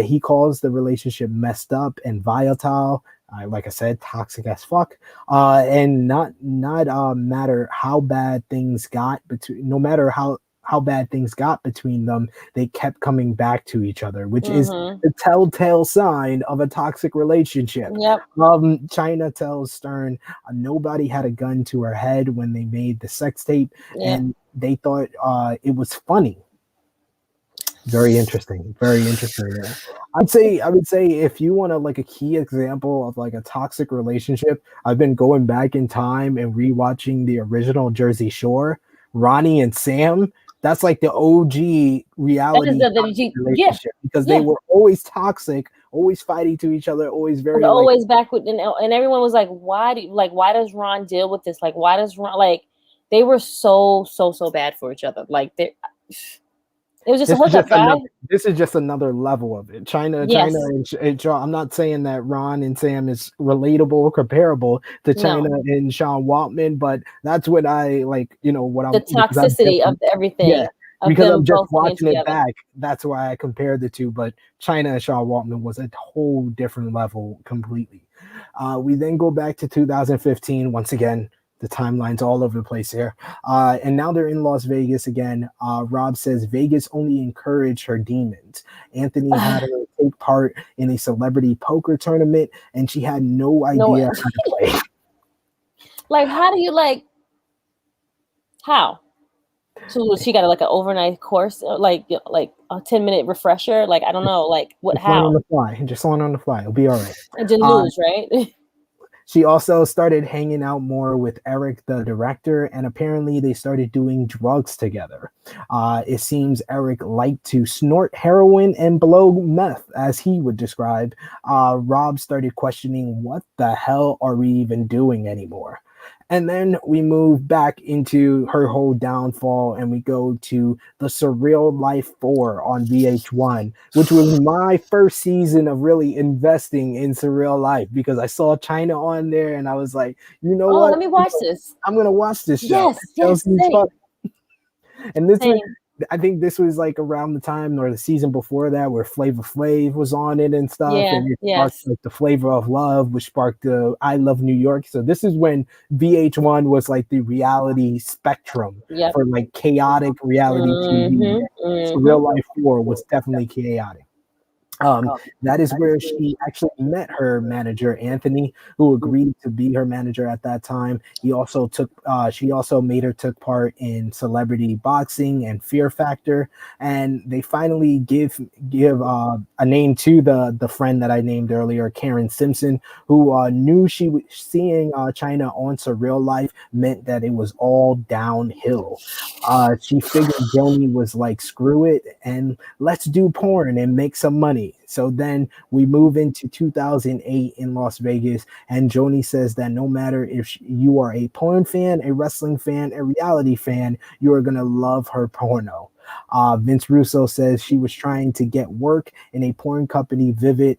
He calls the relationship messed up and volatile. Like I said, toxic as fuck. And not matter how bad things got between, no matter how bad things got between them, they kept coming back to each other, which is Mm-hmm. the telltale sign of a toxic relationship. Yep. Chyna tells Stern nobody had a gun to her head when they made the sex tape, Yep. and they thought it was funny. Very interesting. Very interesting there. I would say if you want like a key example of like a toxic relationship, I've been going back in time and rewatching the original Jersey Shore, Ronnie and Sam. That's like the OG That is reality toxic yeah. relationship because they Yeah. were always toxic, always fighting to each other, always And very like always back with, and everyone was like, why does Ron deal with this? Like, why does Ron, like, they were so bad for each other. Like, it was just a hookup, guy. this is just another level of it. Chyna Yes. and Sean. I'm not saying that Ron and Sam is relatable or comparable to Chyna No. and Sean Waltman, but that's what I like. What The I'm because I'm toxicity just, of yeah, everything, of because them I'm just both being watching it together. back. That's why I compared the two. But Chyna and Sean Waltman was a whole different level completely. We then go back to 2015 once again. The timeline's all over the place here. And now they're in Las Vegas again. Rob says Vegas only encouraged her demons. Anthony had her take part in a celebrity poker tournament, and she had no No, idea how to play. like, how do you, like, how? So she got like an overnight course, like a 10-minute refresher. Like I don't know, like what? Just learn on How? the fly. Just learn on the fly. It'll be all right. And didn't Uh, lose, right? She also started hanging out more with Eric, the director, and apparently they started doing drugs together. It seems Eric liked to snort heroin and blow meth, as he would describe. Rob started questioning, what the hell are we even doing anymore? And then we move back into her whole downfall and we go to the Surreal Life 4 on VH1, which was my first season of really investing in Surreal Life because I saw Chyna on there and I was like, you know Oh, what? let me watch this. I'm going to watch this show. Yes, yes, Seems same, fun. And this was, same. I think this was like around the time or the season before that where Flavor Flav was on it and stuff, Yeah, and it sparked yes, like the Flavor of Love, which sparked the I Love New York. So this is when VH1 was like the reality spectrum yep. for like chaotic reality TV. Mm-hmm, So mm-hmm. Real Life 4 was definitely chaotic. Oh, That is where she actually met her manager, Anthony, who agreed to be her manager at that time. She also made her took part in Celebrity Boxing and Fear Factor, and they finally give a name to the friend that I named earlier, Karen Simpson, who knew she was seeing Chyna on Surreal Life meant that it was all downhill. She figured Joni was like, screw it, and let's do porn and make some money. So then we move into 2008 in Las Vegas, and Joni says that no matter if you are a porn fan, a wrestling fan, a reality fan, you are going to love her porno. Vince Russo says she was trying to get work in a porn company. Vivid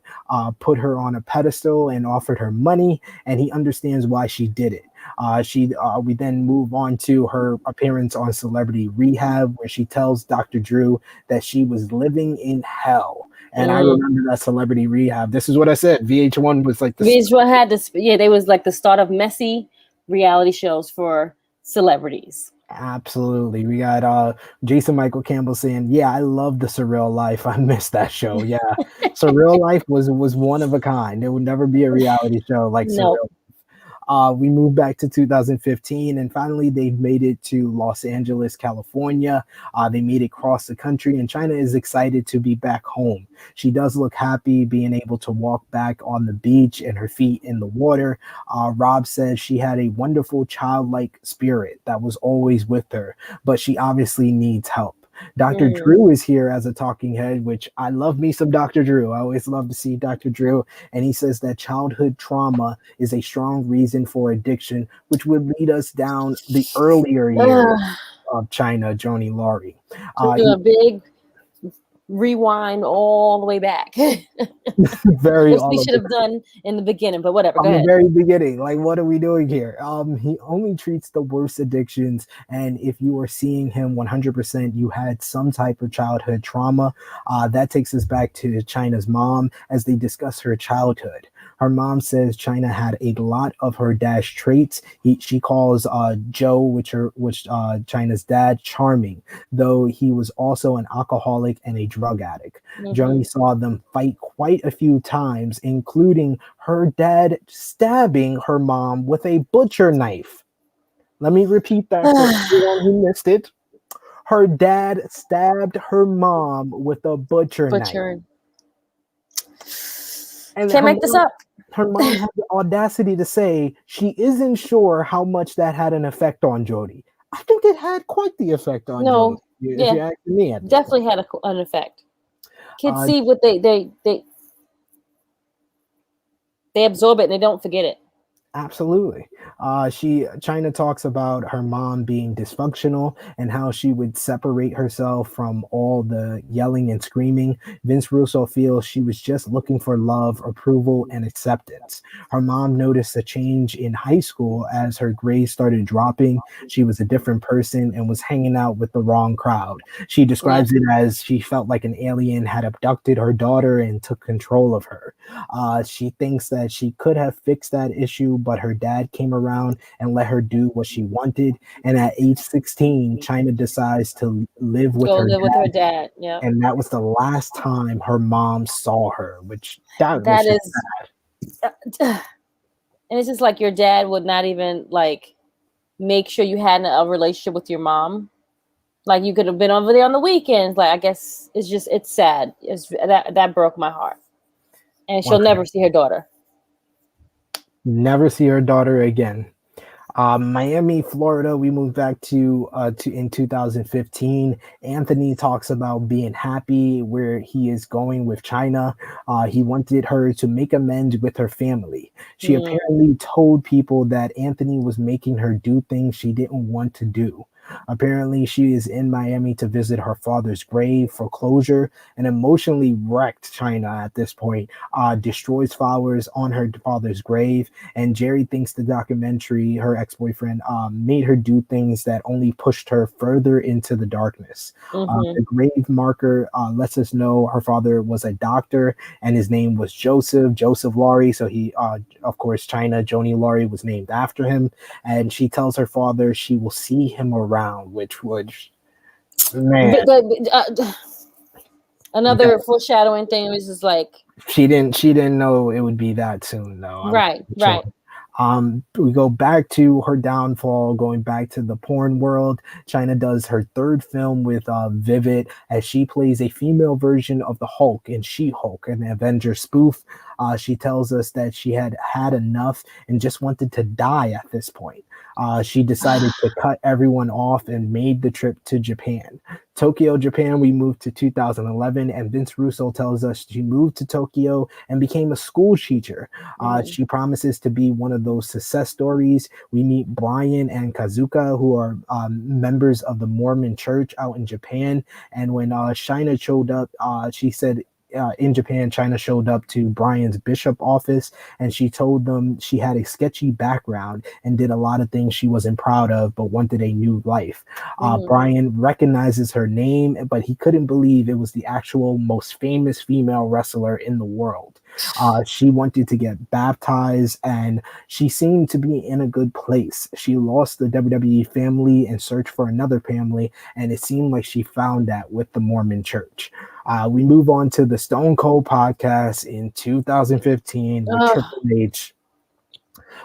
put her on a pedestal and offered her money, and he understands why she did it. We then move on to her appearance on Celebrity Rehab, where she tells Dr. Drew that she was living in hell. And I remember that Celebrity Rehab. This is what I said. VH1 was like the VH1 had this. Yeah, they was like the start of messy reality shows for celebrities. absolutely. We got Jason Michael Campbell saying, "Yeah, I love the Surreal Life. I missed that show. Yeah, Surreal Life was one of a kind. There would never be a reality show like No. Surreal." We moved back to 2015, and finally they've made it to Los Angeles, California. They made it across the country, and Chyna is excited to be back home. She does look happy being able to walk back on the beach and her feet in the water. Rob says she had a wonderful childlike spirit that was always with her, but she obviously needs help. Dr. Drew is here as a talking head, which I love me some Dr. Drew. I always love to see Dr. Drew. And he says that childhood trauma is a strong reason for addiction, which would lead us down the earlier years of Chyna, Joni Laurie. Do a big rewind all the way back. Very Which all we of should have done in the beginning, but whatever. From Go the ahead. very beginning, like, what are we doing here? He only treats the worst addictions, and if you are seeing him 100%, you had some type of childhood trauma. That takes us back to Chyna's mom as they discuss her childhood. Her mom says Chyna had a lot of her dad's traits. She calls Joe, which Chyna's dad, charming, though he was also an alcoholic and a drug addict. Joni saw them fight quite a few times, including her dad stabbing her mom with a butcher knife. Let me repeat that for everyone who missed it. Her dad stabbed her mom with a butcher knife. And can't make this up. Her mom had the audacity to say she isn't sure how much that had an effect on Jody. I think it had quite the effect on Jody. If you ask me, definitely had an effect. Kids see what they absorb it and they don't forget it. Absolutely. Chyna talks about her mom being dysfunctional and how she would separate herself from all the yelling and screaming. Vince Russo feels she was just looking for love, approval, and acceptance. Her mom noticed a change in high school as her grades started dropping. She was a different person and was hanging out with the wrong crowd. She describes it as she felt like an alien had abducted her daughter and took control of her. She thinks that she could have fixed that issue, but her dad came around and let her do what she wanted. And at age 16, Chyna decides to live with her dad. Yeah. And that was the last time her mom saw her, which that is sad. And it's just like your dad would not even like make sure you had a relationship with your mom. Like, you could have been over there on the weekends. Like, I guess it's sad. That broke my heart. And she'll never see her daughter. Never see her daughter again. Miami, Florida, we moved back to in 2015. Anthony talks about being happy where he is going with Chyna. He wanted her to make amends with her family. She apparently told people that Anthony was making her do things she didn't want to do. Apparently, she is in Miami to visit her father's grave for closure, and emotionally wrecked Chyna at this point, destroys flowers on her father's grave. And Jerry thinks the documentary, her ex-boyfriend, made her do things that only pushed her further into the darkness. The grave marker lets us know her father was a doctor, and his name was Joseph Laurie. So he, of course, Chyna, Joni Laurie, was named after him. And she tells her father she will see him around, which would, man. Another foreshadowing thing was just like, she didn't know it would be that soon, though. Right. We go back to her downfall, going back to the porn world. Chyna does her third film with Vivid, as she plays a female version of the Hulk in She-Hulk, an Avenger spoof. She tells us that she had enough and just wanted to die at this point. She decided to cut everyone off and made the trip to Japan. Tokyo, Japan, we moved to 2011, and Vince Russo tells us she moved to Tokyo and became a school teacher. She promises to be one of those success stories. We meet Brian and Kazuka, who are members of the Mormon church out in Japan. And when Chyna showed up, she said, in Japan, Chyna showed up to Brian's bishop office, and she told them she had a sketchy background and did a lot of things she wasn't proud of, but wanted a new life. Brian recognizes her name, but he couldn't believe it was the actual most famous female wrestler in the world. She wanted to get baptized, and she seemed to be in a good place. She lost the WWE family and searched for another family, and it seemed like she found that with the Mormon church. We move on to the Stone Cold podcast in 2015 with Triple H,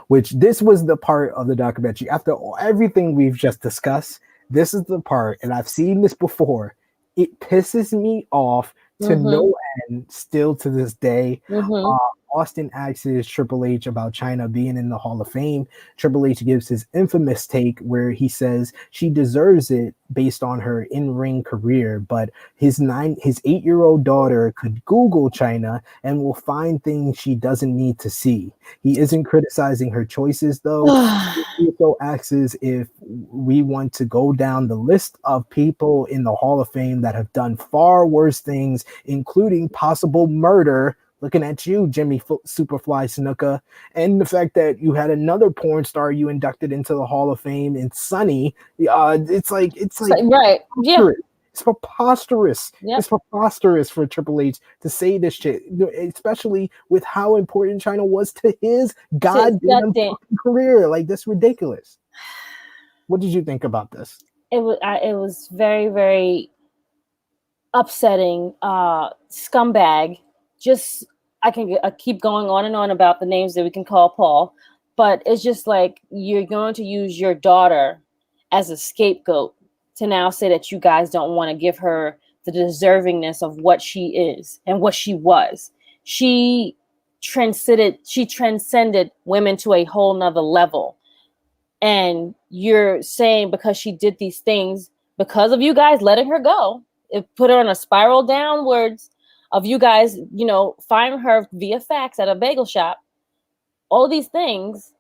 which this was the part of the documentary. After everything we've just discussed, this is the part, and I've seen this before. It pisses me off to no end still to this day. Austin asks Triple H about Chyna being in the Hall of Fame. Triple H gives his infamous take where he says she deserves it based on her in-ring career, but his 8-year-old daughter could Google Chyna and will find things she doesn't need to see. He isn't criticizing her choices, though. He also asks if we want to go down the list of people in the Hall of Fame that have done far worse things, including possible murder. Looking at you, Jimmy Superfly Snuka, and the fact that you had another porn star you inducted into the Hall of Fame in Sunny. It's like right, yeah. It's preposterous. Yep. It's preposterous for Triple H to say this shit, especially with how important Chyna was to his goddamn career. Like, that's ridiculous. What did you think about this? It was very, very upsetting. Scumbag. Just, I keep going on and on about the names that we can call Paul, but it's just like, you're going to use your daughter as a scapegoat to now say that you guys don't want to give her the deservingness of what she is and what she was. She transcended women to a whole nother level. And you're saying because she did these things, because of you guys letting her go, it put her on a spiral downwards of you guys, finding her via fax at a bagel shop. All these things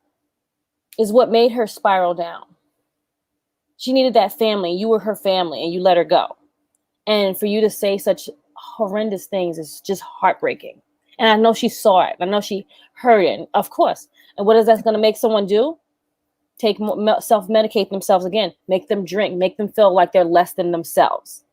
is what made her spiral down. She needed that family. You were her family, and you let her go. And for you to say such horrendous things is just heartbreaking. And I know she saw it. I know she heard it, of course. And what is that going to make someone do? Self-medicate themselves again. Make them drink. Make them feel like they're less than themselves.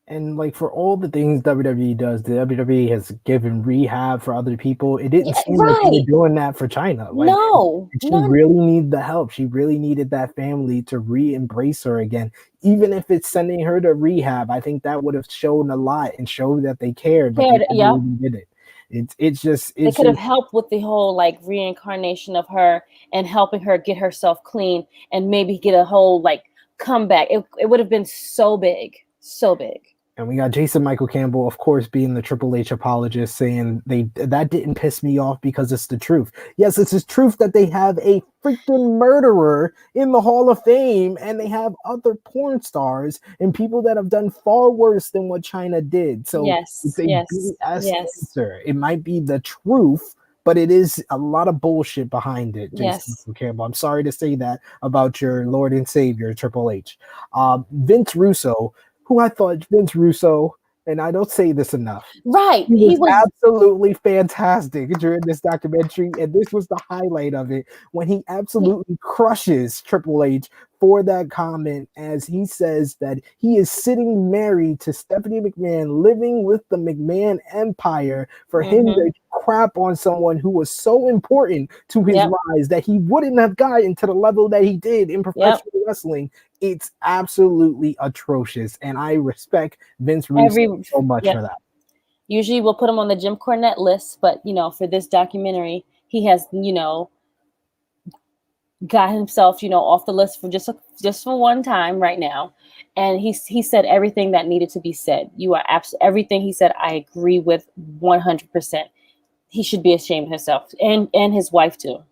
And like, for all the things WWE does, the WWE has given rehab for other people. It didn't seem like they were doing that for Chyna. Like, she really needed the help. She really needed that family to re-embrace her again. Even if it's sending her to rehab, I think that would have shown a lot and showed that they cared. But they never even did it. It could have helped with the whole like reincarnation of her and helping her get herself clean and maybe get a whole like comeback. It would have been so big, so big. And we got Jason Michael Campbell, of course, being the Triple H apologist, saying that didn't piss me off because it's the truth. Yes, it's the truth that they have a freaking murderer in the Hall of Fame, and they have other porn stars and people that have done far worse than what Chyna did. So it's a BS answer. It might be the truth, but it is a lot of bullshit behind it, Jason Michael Campbell. I'm sorry to say that about your Lord and Savior, Triple H. Vince Russo, who I thought Vince Russo, and I don't say this enough. Right. He was absolutely fantastic during this documentary, and this was the highlight of it, when he absolutely crushes Triple H for that comment, as he says that he is sitting married to Stephanie McMahon, living with the McMahon empire, for him to crap on someone who was so important to his rise that he wouldn't have gotten to the level that he did in professional wrestling. It's absolutely atrocious, and I respect Vince Russo so much for that. Usually we'll put him on the Jim Cornette list, but for this documentary, he has got himself off the list for just for one time right now, and he said everything that needed to be said. You are everything he said, I agree with 100%. He should be ashamed of himself, and his wife too.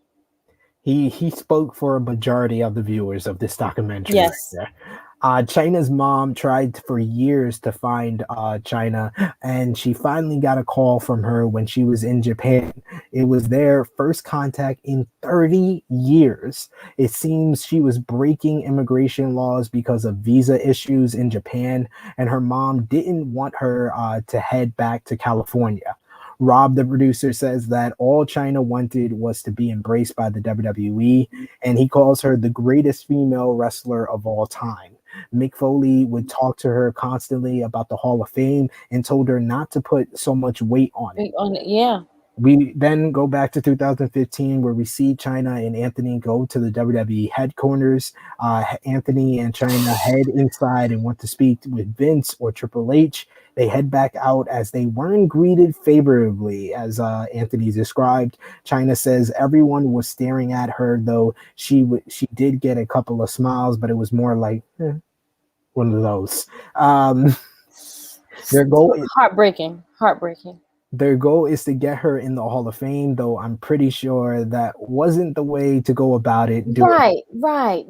He spoke for a majority of the viewers of this documentary. Yes. Right, Chyna's mom tried for years to find Chyna, and she finally got a call from her when she was in Japan. It was their first contact in 30 years. It seems she was breaking immigration laws because of visa issues in Japan, and her mom didn't want her to head back to California. Rob, the producer, says that all Chyna wanted was to be embraced by the WWE, and he calls her the greatest female wrestler of all time. Mick Foley would talk to her constantly about the Hall of Fame and told her not to put so much weight on it. We then go back to 2015, where we see Chyna and Anthony go to the WWE headquarters. Anthony and Chyna head inside and want to speak with Vince or Triple H. They head back out as they weren't greeted favorably, as Anthony described. Chyna says everyone was staring at her, though she did get a couple of smiles, but it was more like one of those. Their goal is heartbreaking. Their goal is to get her in the Hall of Fame, though I'm pretty sure that wasn't the way to go about it. Right.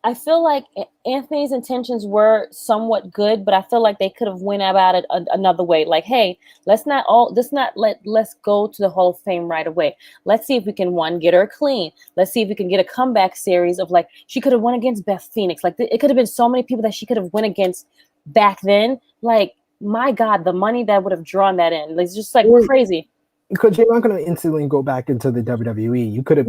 I feel like Anthony's intentions were somewhat good, but I feel like they could have went about it another way. Like, hey, let's go to the Hall of Fame right away. Let's see if we can get her clean. Let's see if we can get a comeback series of, like, she could have won against Beth Phoenix. Like, it could have been so many people that she could have won against back then. Like, my God, the money that would have drawn that in. It's just crazy. Because you're not going to instantly go back into the WWE. You could have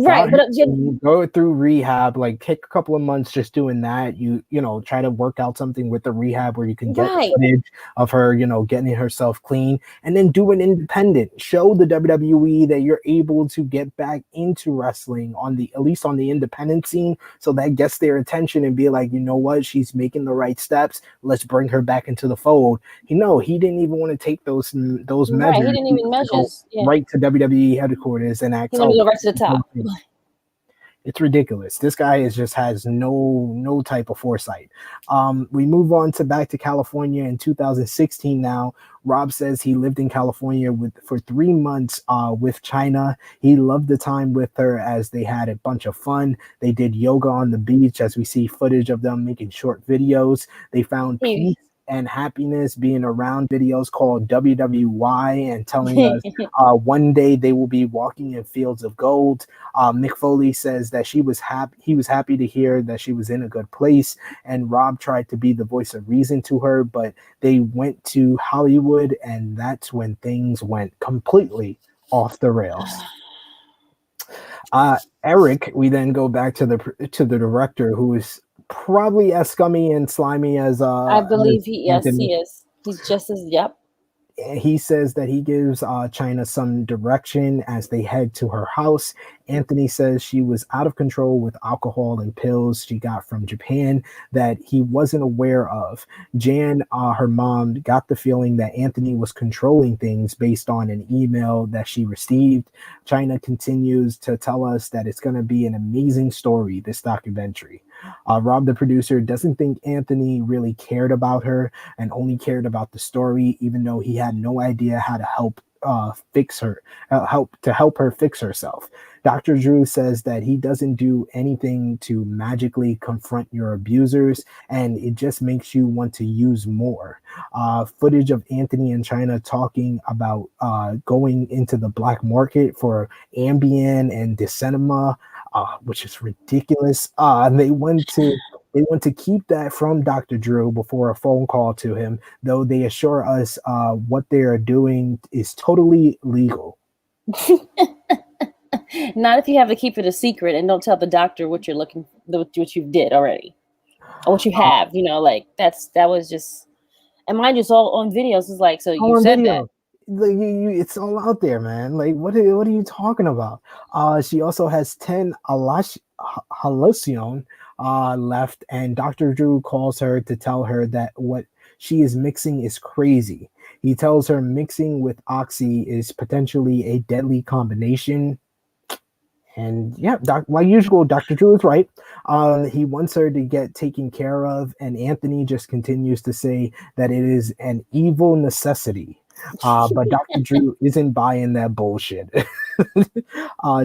go through rehab, like take a couple of months just doing that. You try to work out something with the rehab where you can get footage of her, getting herself clean, and then do an independent. Show the WWE that you're able to get back into wrestling at least on the independent scene, so that gets their attention and be like, you know what, she's making the right steps. Let's bring her back into the fold. He didn't even want to take those measures. He didn't even measures. Right to WWE headquarters and act. Go right to the top. It's ridiculous. This guy has no type of foresight. We move on back to California in 2016 now. Rob says he lived in California for 3 months with Chyna. He loved the time with her as they had a bunch of fun. They did yoga on the beach, as we see footage of them making short videos. They found peace and happiness being around videos called WWY and telling us one day they will be walking in fields of gold. Mick Foley says that he was happy to hear that she was in a good place, and Rob tried to be the voice of reason to her, but they went to Hollywood, and that's when things went completely off the rails. Eric, we then go back to the director, who is probably as scummy and slimy as I believe he is. He's just as He says that he gives Chyna some direction as they head to her house. Anthony says she was out of control with alcohol and pills she got from Japan that he wasn't aware of. Jan, her mom, got the feeling that Anthony was controlling things based on an email that she received. Chyna continues to tell us that it's going to be an amazing story, this documentary. Rob, the producer, doesn't think Anthony really cared about her and only cared about the story, even though he had no idea how to help her fix herself. Dr. Drew says that he doesn't do anything to magically confront your abusers, and it just makes you want to use more. Footage of Anthony and Chyna talking about going into the black market for Ambien and Decenema, which is ridiculous. They want to keep that from Dr. Drew before a phone call to him, though they assure us what they are doing is totally legal. Not if you have to keep it a secret and don't tell the doctor what you're looking, what you did already, or what you have. Like that was just, and mind you, it's all on videos. It's like, so you said video. That. Like it's all out there, man. Like what are you talking about? She also has 10 hallucination left, and Dr. Drew calls her to tell her that what she is mixing is crazy. He tells her mixing with oxy is potentially a deadly combination. And yeah, like usual, Dr. Drew is right. He wants her to get taken care of, and Anthony just continues to say that it is an evil necessity. But Dr. Drew isn't buying that bullshit.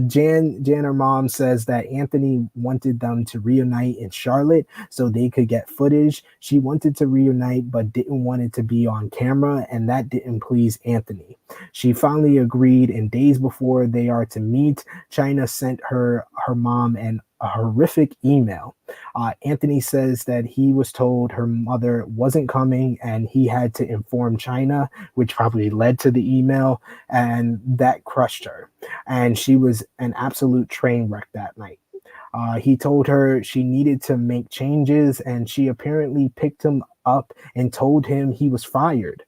Jan, her mom, says that Anthony wanted them to reunite in Charlotte so they could get footage. She wanted to reunite but didn't want it to be on camera, and that didn't please Anthony. She finally agreed, and days before they are to meet, Chyna sent her mom a horrific email. Anthony says that he was told her mother wasn't coming and he had to inform Chyna, which probably led to the email, and that crushed her. And she was an absolute train wreck that night. He told her she needed to make changes, and she apparently picked him up and told him he was fired.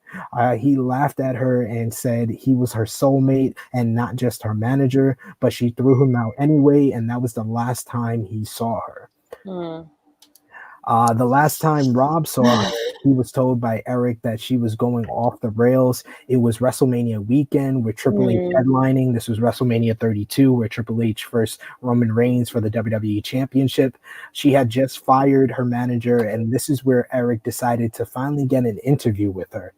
He laughed at her and said he was her soulmate and not just her manager, but she threw him out anyway, and that was the last time he saw her. The last time Rob saw her, he was told by Eric that she was going off the rails. It was WrestleMania weekend with Triple H headlining. This was WrestleMania 32, where Triple H first Roman Reigns for the WWE Championship. She had just fired her manager, and this is where Eric decided to finally get an interview with her.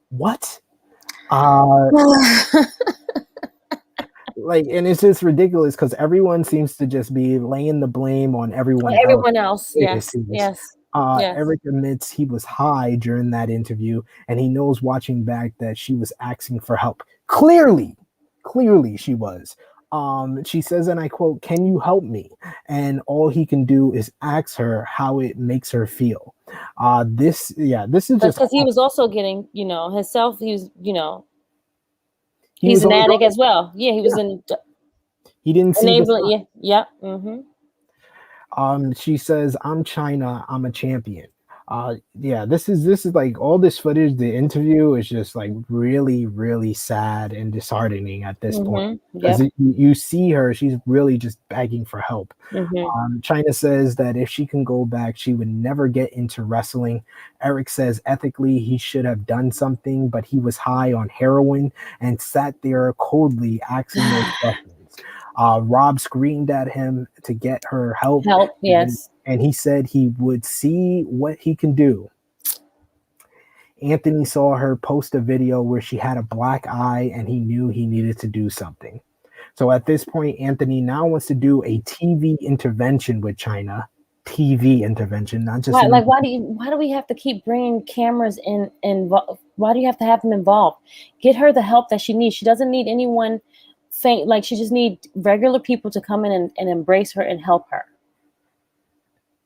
What? Like, and it's just ridiculous because everyone seems to just be laying the blame on everyone else. Yes. Eric admits he was high during that interview, and he knows watching back that she was asking for help. Clearly she was. She says, and I quote, "Can you help me?" And all he can do is ask her how it makes her feel. This is just because he was also getting, himself. He was, he's an addict as well. Yeah, he was in. He didn't see enabling. Yeah. She says, "I'm Chyna. I'm a champion." This is like all this footage. The interview is just like really, really sad and disheartening at this point. Because you see her, she's really just begging for help. Chyna says that if she can go back, she would never get into wrestling. Eric says ethically he should have done something, but he was high on heroin and sat there coldly asking those questions. Rob screamed at him to get her help. Yes. And he said he would see what he can do. Anthony saw her post a video where she had a black eye, and he knew he needed to do something. So at this point, Anthony now wants to do a TV intervention with Chyna. TV intervention, not just why do we have to keep bringing cameras in? Why do you have to have them involved? Get her the help that she needs. She doesn't need anyone. Like she just needs regular people to come in and embrace her and help her.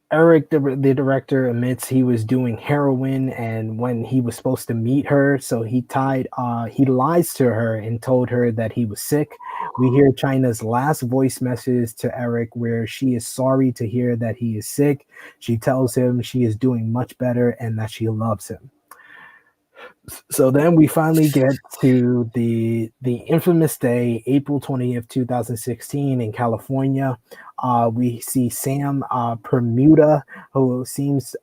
Eric, the director, admits he was doing heroin, and when he was supposed to meet her, so he lies to her and told her that he was sick. We hear Chyna's last voice message to Eric where she is sorry to hear that he is sick. She tells him she is doing much better and that she loves him. So then we finally get to the infamous day, April 20th, 2016 in California. We see Sam Permuta, seems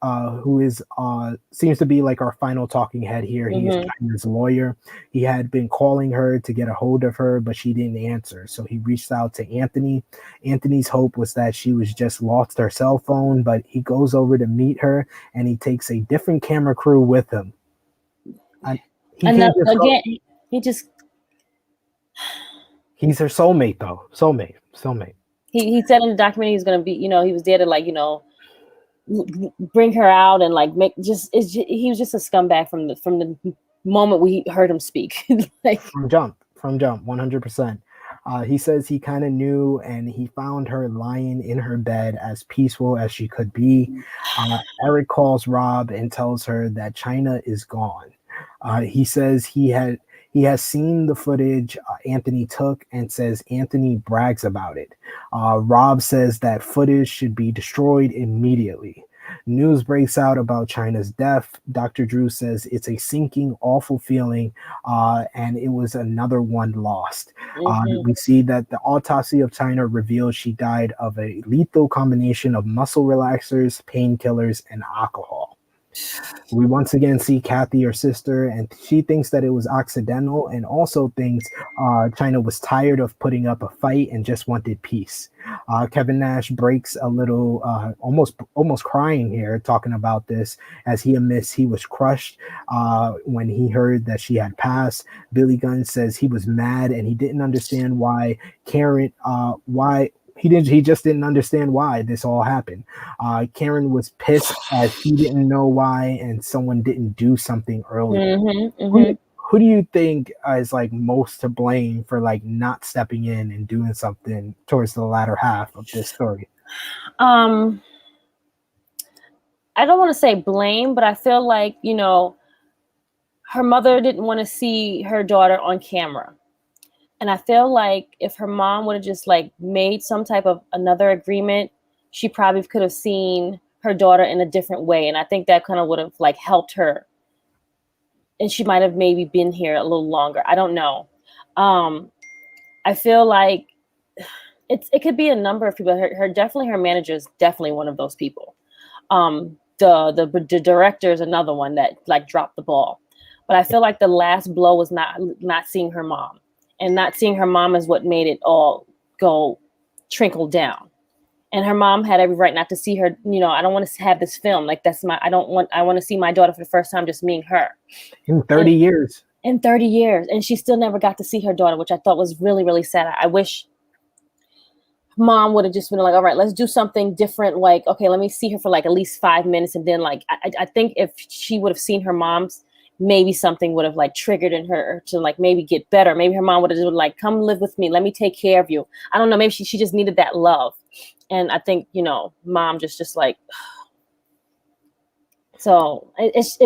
to be like our final talking head here. He is Chyna's lawyer. He had been calling her to get a hold of her, but she didn't answer. So he reached out to Anthony. Anthony's hope was that she was just lost her cell phone, but he goes over to meet her and he takes a different camera crew with him. And again, he's her soulmate though. Soulmate. He said in the documentary he was gonna be, he was there to like, bring her out and like he was just a scumbag from the moment we heard him speak. Like from jump, 100%. He says he kind of knew, and he found her lying in her bed as peaceful as she could be. Eric calls Rob and tells her that Chyna is gone. He says he has seen the footage Anthony took and says Anthony brags about it. Rob says that footage should be destroyed immediately. News breaks out about Chyna's death. Dr. Drew says it's a sinking, awful feeling, and it was another one lost. We see that the autopsy of Chyna reveals she died of a lethal combination of muscle relaxers, painkillers, and alcohol. We once again see Kathy, her sister, and she thinks that it was accidental, and also thinks Chyna was tired of putting up a fight and just wanted peace. Kevin Nash breaks a little, almost crying here, talking about this, as he admits he was crushed when he heard that she had passed. Billy Gunn says he was mad and he didn't understand why he just didn't understand why this all happened. Karen was pissed as he didn't know why, and someone didn't do something earlier. Who do you think is like most to blame for like not stepping in and doing something towards the latter half of this story? I don't want to say blame, but I feel like, her mother didn't want to see her daughter on camera. And I feel like if her mom would have just like made some type of another agreement, she probably could have seen her daughter in a different way. And I think that kind of would have like helped her. And she might have maybe been here a little longer. I don't know. I feel like it could be a number of people. Her manager is definitely one of those people. The director is another one that like dropped the ball. But I feel like the last blow was not seeing her mom. And not seeing her mom is what made it all trickle down. And her mom had every right not to see her. I don't want to have this film. Like I want to see my daughter for the first time, just me and her. In 30 years. In 30 years. And she still never got to see her daughter, which I thought was really, really sad. I wish mom would have just been like, all right, let's do something different. Like, okay, let me see her for like at least 5 minutes. And then like, I think if she would have seen her mom's, maybe something would have like triggered in her to like maybe get better. Maybe her mom would have just like, come live with me. Let me take care of you. I don't know. Maybe she just needed that love. And I think, mom just like, so it's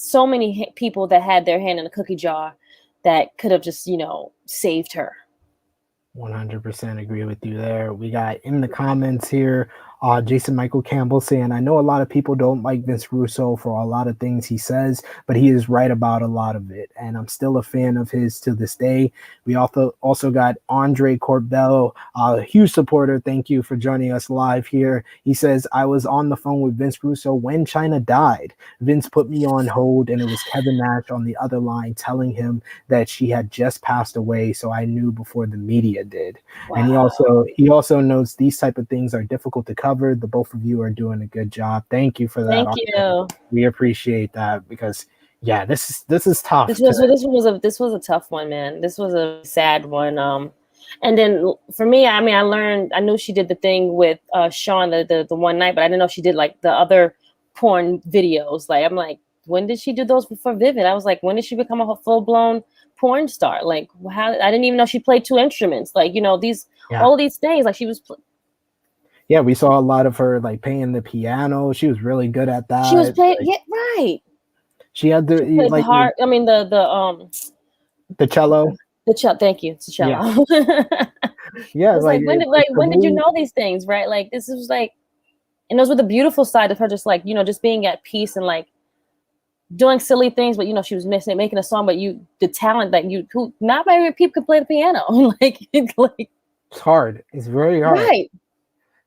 so many people that had their hand in a cookie jar that could have just, saved her. 100% agree with you there. We got in the comments here, Jason Michael Campbell saying, I know a lot of people don't like Vince Russo for a lot of things he says, but he is right about a lot of it. And I'm still a fan of his to this day. We also got Andre Corbello, a huge supporter. Thank you for joining us live here. He says, I was on the phone with Vince Russo when Chyna died. Vince put me on hold, and it was Kevin Nash on the other line telling him that she had just passed away. So I knew before the media did. Wow. And he also knows these type of things are difficult to cover. The both of you are doing a good job. Thank you for that. Thank you. We appreciate that because this is tough. This was a tough one, man. This was a sad one. And then for me, I knew she did the thing with Sean the one night, but I didn't know she did like the other porn videos. Like I'm like, when did she do those for Vivid? I was like, when did she become a full-blown porn star? Like, how? I didn't even know she played 2 instruments. Like, all these things. Like she was. Yeah, we saw a lot of her like playing the piano. She was really good at that. She was playing, right. She had the the cello. The cello. Thank you. It's the cello. Yeah. Like when did you know these things, right? Like this was like, and those were the beautiful side of her, just like just being at peace and like doing silly things, but she was making a song, but the talent that who not many people can play the piano. like It's hard. It's very hard. right.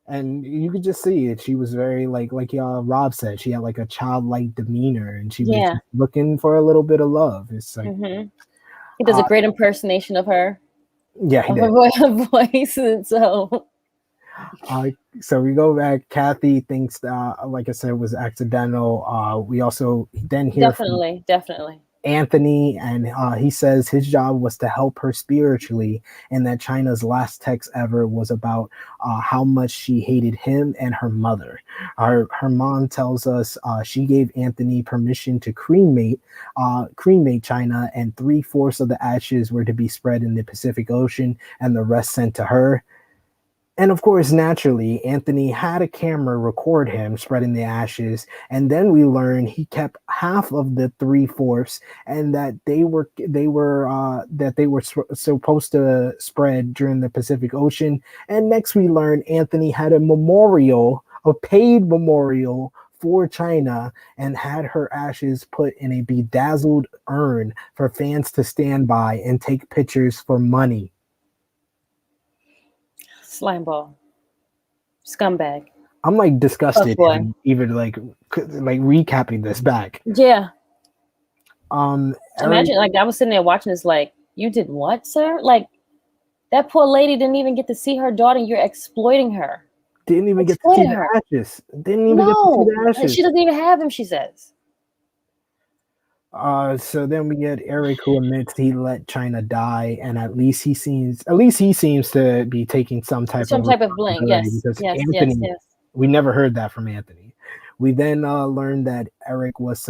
And you could just see it. She was very like Rob said, she had like a childlike demeanor, and she was Yeah. just looking for a little bit of love. It's like He does a great impersonation of her. Yeah, he did. Her voice, and so we go back. Kathy thinks like I said, was accidental. We also then hear definitely. Anthony, and he says his job was to help her spiritually, and that Chyna's last text ever was about how much she hated him and her mother. Her mom tells us she gave Anthony permission to cremate Chyna, and 3/4 of the ashes were to be spread in the Pacific Ocean and the rest sent to her. And of course, naturally, Anthony had a camera record him spreading the ashes. And then we learn he kept half of the 3/4, and that they were supposed to spread during the Pacific Ocean. And next we learn Anthony had a paid memorial for Chyna, and had her ashes put in a bedazzled urn for fans to stand by and take pictures for money. Slimeball, scumbag. I'm like disgusted, even like recapping this back. Yeah. Imagine like I was sitting there watching this, like, you did what, sir? Like, that poor lady didn't even get to see her daughter. You're exploiting her. Didn't even get to see the ashes. Didn't even get to see the ashes. She doesn't even have them, she says. So then we get Eric, who admits he let Chyna die, and at least he seems to be taking some type of blame. Yes. Yes. We never heard that from Anthony. We then learned that Eric was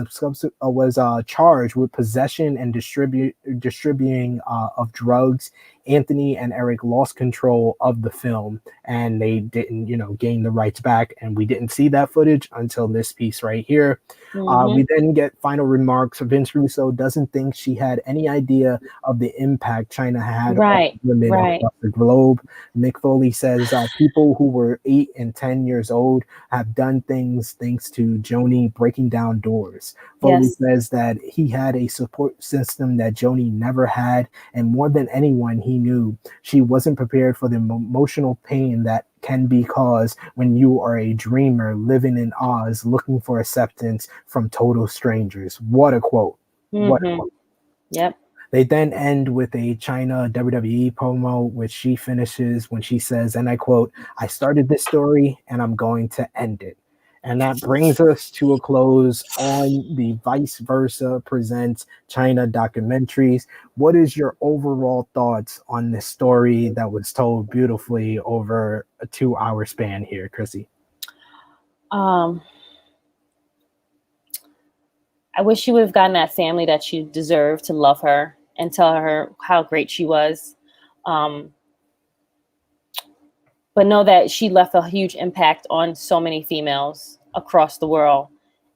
charged with possession and distributing of drugs. Anthony and Eric lost control of the film, and they didn't, gain the rights back. And we didn't see that footage until this piece right here. We then get final remarks. Vince Russo doesn't think she had any idea of the impact Chyna had on women across the globe. Mick Foley says people who were 8 and 10 years old have done things thanks to Joni breaking down doors. Foley says that he had a support system that Joni never had, and more than anyone, he knew she wasn't prepared for the emotional pain that can be caused when you are a dreamer living in Oz looking for acceptance from total strangers. What a quote. What a quote. Yep. They then end with a Chyna WWE promo, which she finishes when she says, and I quote, "I started this story and I'm going to end it." And that brings us to a close on the Vice Versa Presents Chyna documentaries. What is your overall thoughts on this story that was told beautifully over a 2-hour span here, Krssi? I wish she would have gotten that family that she deserved to love her and tell her how great she was. But know that she left a huge impact on so many females across the world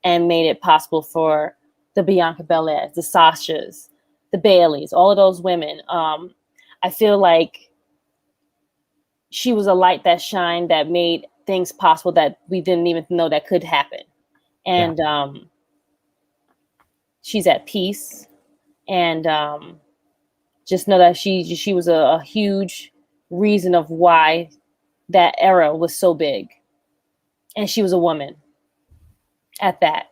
and made it possible for the Bianca Belairs, the Sashas, the Baileys, all of those women. I feel like she was a light that shined, that made things possible that we didn't even know that could happen. And she's at peace. And just know that she was a huge reason of why that era was so big, and she was a woman at that.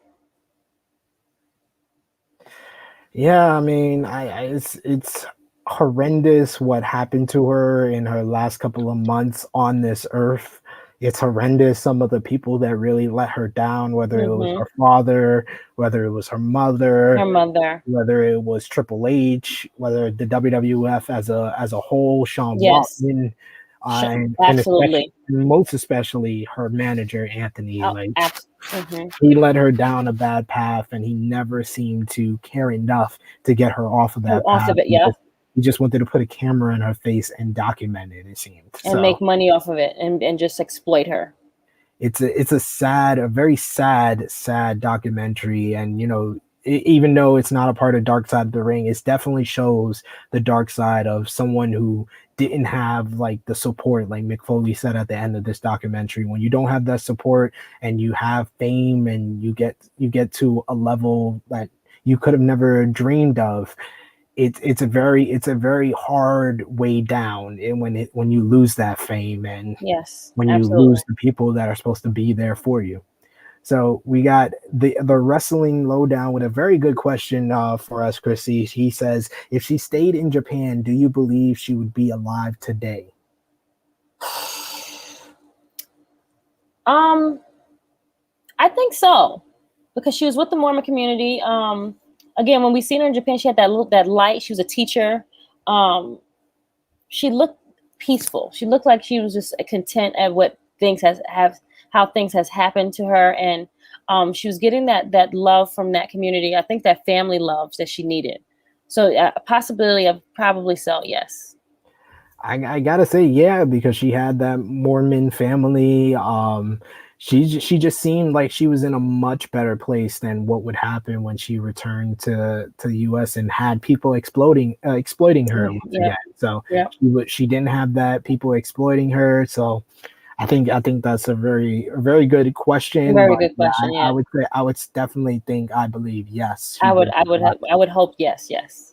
Yeah, I mean, it's horrendous what happened to her in her last couple of months on this earth. It's horrendous. Some of the people that really let her down, whether it was her father, whether it was her mother, whether it was Triple H, whether the WWF as a whole, Sean Waltman. Absolutely. And most especially her manager, Anthony. He led her down a bad path, and he never seemed to care enough to get her off of that path. He just wanted to put a camera in her face and document it seemed. And make money off of it and just exploit her. It's a very sad documentary. And, even though it's not a part of Dark Side of the Ring, it definitely shows the dark side of someone who didn't have like the support, like Mick Foley said at the end of this documentary. When you don't have that support and you have fame and you get to a level that you could have never dreamed of, it's a very hard way down. And when you lose that fame and Yes, when you absolutely. lose the people that are supposed to be there for you. So we got the wrestling lowdown with a very good question for us, Krssi. He says, if she stayed in Japan, do you believe she would be alive today? I think so, because she was with the Mormon community. Again, when we seen her in Japan, she had that light. She was a teacher. She looked peaceful. She looked like she was just content at what things how things has happened to her, and she was getting that love from that community. I think that family love that she needed. So a possibility of probably so, yes. I gotta say, yeah, because she had that Mormon family. She just seemed like she was in a much better place than what would happen when she returned to the U.S. and had people exploiting her once Yeah, again. So yeah. she didn't have that people exploiting her. So I think that's a very good question. Very But good yeah, question. I Yeah, would say definitely think I believe yes, she I would, would I be would, alive. I would hope yes, yes.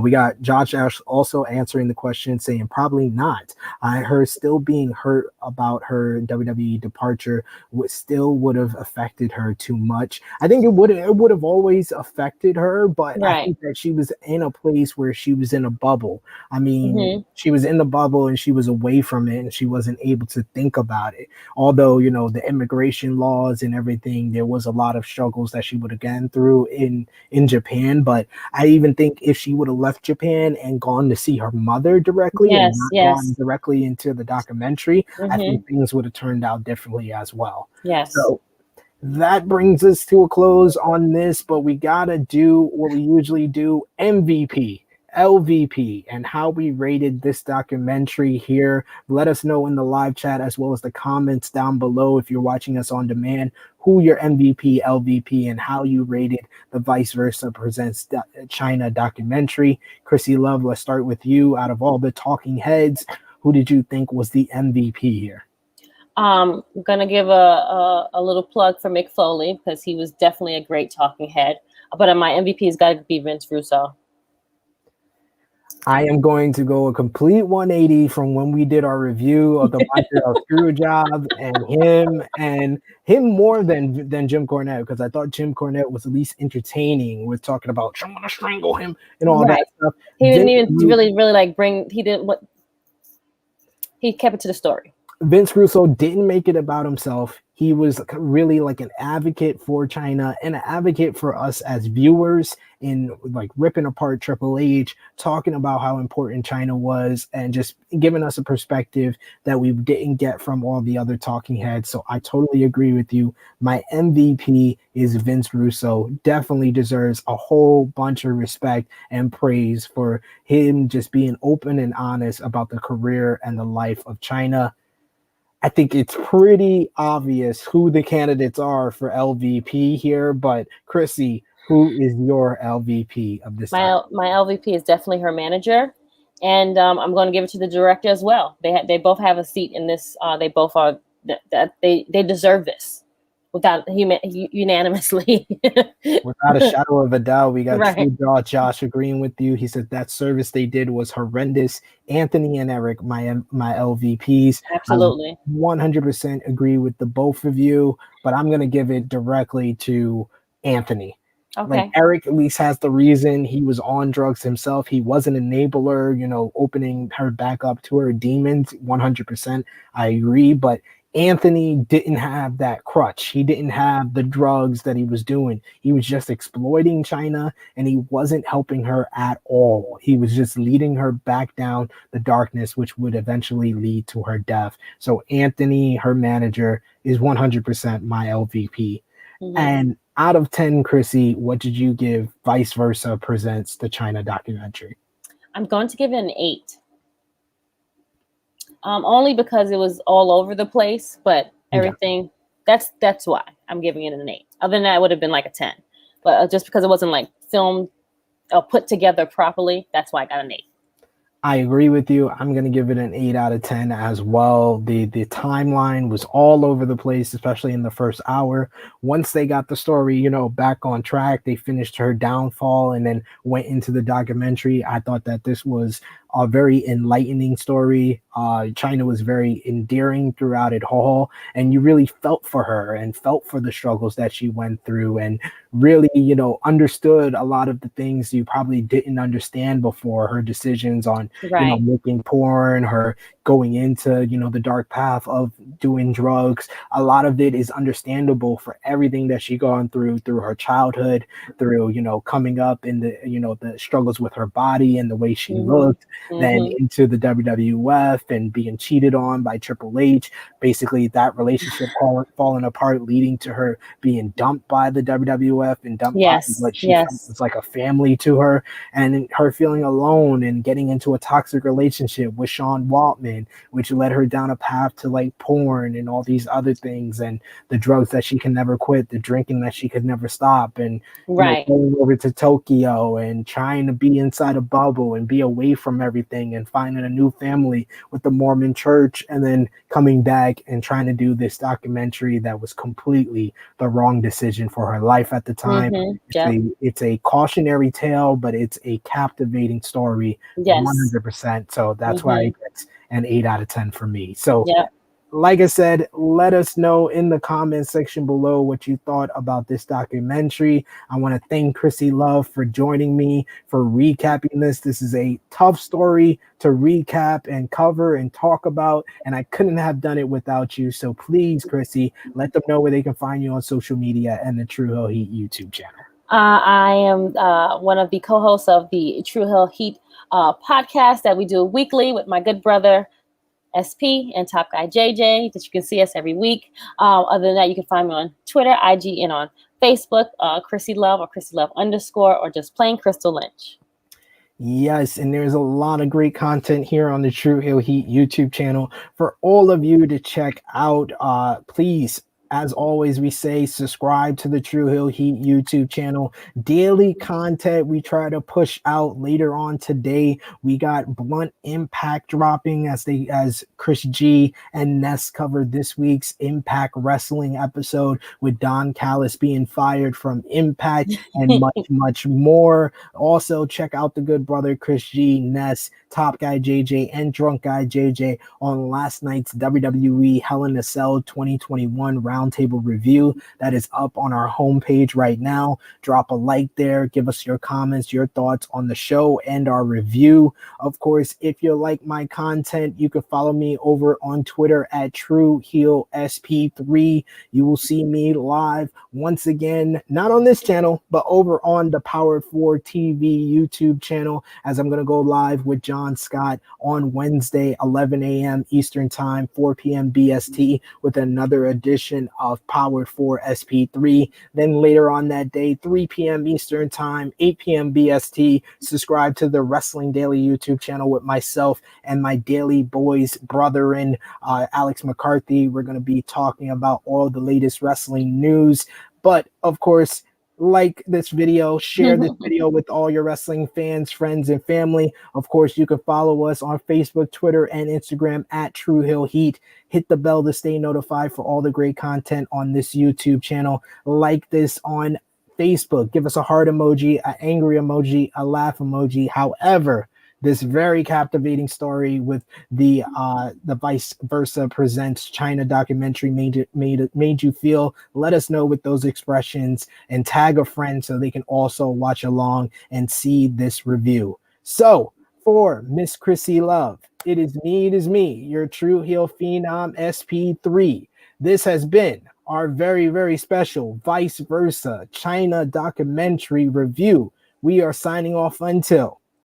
We got Josh Ash also answering the question, saying probably not. Her still being hurt about her WWE departure would have affected her too much. I think it would have always affected her, but I Right. think that she was in a place where she was in a bubble. I mean, Hmm. she was in the bubble and she was away from it and she wasn't able to think about it. Although, the immigration laws and everything, there was a lot of struggles that she would have gone through in Japan. But I even think if she would have left Japan and gone to see her mother directly and Yes, not gone yes. directly into the documentary, I Hmm. think things would have turned out differently as well. Yes. So that brings us to a close on this, but we gotta do what we usually do: MVP, LVP, and how we rated this documentary here. Let us know in the live chat as well as the comments down below if you're watching us on demand who your MVP, LVP, and how you rated the Vice Versa Presents Chyna documentary. Krssi Love, let's start with you. Out of all the talking heads, who did you think was the MVP here? I'm gonna give a little plug for Mick Foley because he was definitely a great talking head. But my MVP has got to be Vince Russo. I am going to go a complete 180 from when we did our review of the Montreal Screwjob and him more than Jim Cornette, because I thought Jim Cornette was at least entertaining with talking about I'm gonna strangle him and all that Right. stuff. He didn't Vince, even really like bring. He didn't what. He kept it to the story. Vince Russo didn't make it about himself. He was really like an advocate for Chyna and an advocate for us as viewers in like ripping apart Triple H, talking about how important Chyna was and just giving us a perspective that we didn't get from all the other talking heads. So I totally agree with you. My MVP is Vince Russo. Definitely deserves a whole bunch of respect and praise for him just being open and honest about the career and the life of Chyna. I think it's pretty obvious who the candidates are for LVP here, but Krssi, who is your LVP of this time? My LVP is definitely her manager, and I'm going to give it to the director as well. They both have a seat in this. They both are that they deserve this without unanimously. Without a shadow of a doubt, we got Right. True Jaw Josh agreeing with you. He said that service they did was horrendous. Anthony and Eric, my LVPs. I Absolutely. 100% agree with the both of you, but I'm gonna give it directly to Anthony. Like Okay. Eric at least has the reason. He was on drugs himself. He was an enabler, opening her back up to her demons. 100%. I agree. But Anthony didn't have that crutch. He didn't have the drugs that he was doing. He was just exploiting Chyna and he wasn't helping her at all. He was just leading her back down the darkness, which would eventually lead to her death. So Anthony, her manager, is 100% my LVP. Mm-hmm. And out of 10, Krssi, what did you give Vice Versa Presents the Chyna documentary? I'm going to give it an 8. Only because it was all over the place, but Yeah. everything. That's why I'm giving it an 8. Other than that, it would have been like a 10. but just because it wasn't like filmed or put together properly, that's why I got an 8. I agree with you. I'm going to give it an 8 out of 10 as well. The timeline was all over the place, especially in the first hour. Once they got the story, you know, back on track, they finished her downfall and then went into the documentary. I thought that this was a very enlightening story. Chyna was very endearing throughout it all, and you really felt for her and felt for the struggles that she went through, and really, you know, understood a lot of the things you probably didn't understand before. Her decisions on, you know, Right. making porn, her going into, you know, the dark path of doing drugs. A lot of it is understandable for everything that she gone through her childhood, through, you know, coming up in the, you know, the struggles with her body and the way she looked, then into the WWF and being cheated on by Triple H. Basically, that relationship falling apart, leading to her being dumped by the WWF and dumped by Yes. what she felt was like a family to her, and her feeling alone and getting into a toxic relationship with Sean Waltman, which led her down a path to like porn and all these other things, and the drugs that she can never quit, the drinking that she could never stop, and you know, Right. going over to Tokyo and trying to be inside a bubble and be away from everything and finding a new family with the Mormon church, and then coming back and trying to do this documentary that was completely the wrong decision for her life at the time. Yep. It's a cautionary tale, but it's a captivating story, Yes. 100%. So that's why it gets an 8 out of 10 for me. So Yep. like I said, let us know in the comment section below what you thought about this documentary. I want to thank Krssi Love for joining me for recapping this. This is a tough story to recap and cover and talk about, and I couldn't have done it without you. So please, Krssi, let them know where they can find you on social media and the True Hill Heat YouTube channel. I am one of the co-hosts of the True Hill Heat podcast that we do weekly with my good brother SP and Top Guy JJ, that you can see us every week. Other than that, you can find me on Twitter, IG, and on Facebook, Krssi Love or Krssi Love _ or just plain Crystal Lynch. Yes, and there's a lot of great content here on the True Hill Heat YouTube channel for all of you to check out. Please, as always, we say subscribe to the True Hill Heat YouTube channel. Daily content we try to push out. Later on today, we got Blunt Impact dropping as Chris G and Ness covered this week's Impact Wrestling episode with Don Callis being fired from Impact and much more. Also, check out the good brother Chris G, Ness, Top Guy JJ, and Drunk Guy JJ on last night's WWE Hell in a Cell 2021 Roundtable review that is up on our homepage right now. Drop a like there. Give us your comments, your thoughts on the show and our review. Of course, if you like my content, you can follow me over on Twitter at TrueHeelSP3. You will see me live once again, not on this channel, but over on the Powered 4 TV YouTube channel, as I'm going to go live with John Scott on Wednesday, 11 a.m. Eastern Time, 4 p.m. BST, with another edition of Powered 4 SP3. Then later on that day, 3 p.m. Eastern Time, 8 p.m. BST, subscribe to the Wrestling Daily YouTube channel with myself and my daily boys, brethren, Alex McCarthy. We're going to be talking about all the latest wrestling news. But of course, like this video, share this video with all your wrestling fans, friends, and family. Of course, you can follow us on Facebook, Twitter, and Instagram at True Hill Heat. Hit the bell to stay notified for all the great content on this YouTube channel. Like this on Facebook. Give us a heart emoji, an angry emoji, a laugh emoji. However, this very captivating story with the Vice Versa Presents Chyna documentary made you feel. Let us know with those expressions and tag a friend so they can also watch along and see this review. So for Miss Krssi Love, it is me, your True Heel Phenom SP3. This has been our very, very special Vice Versa Chyna documentary review. We are signing off until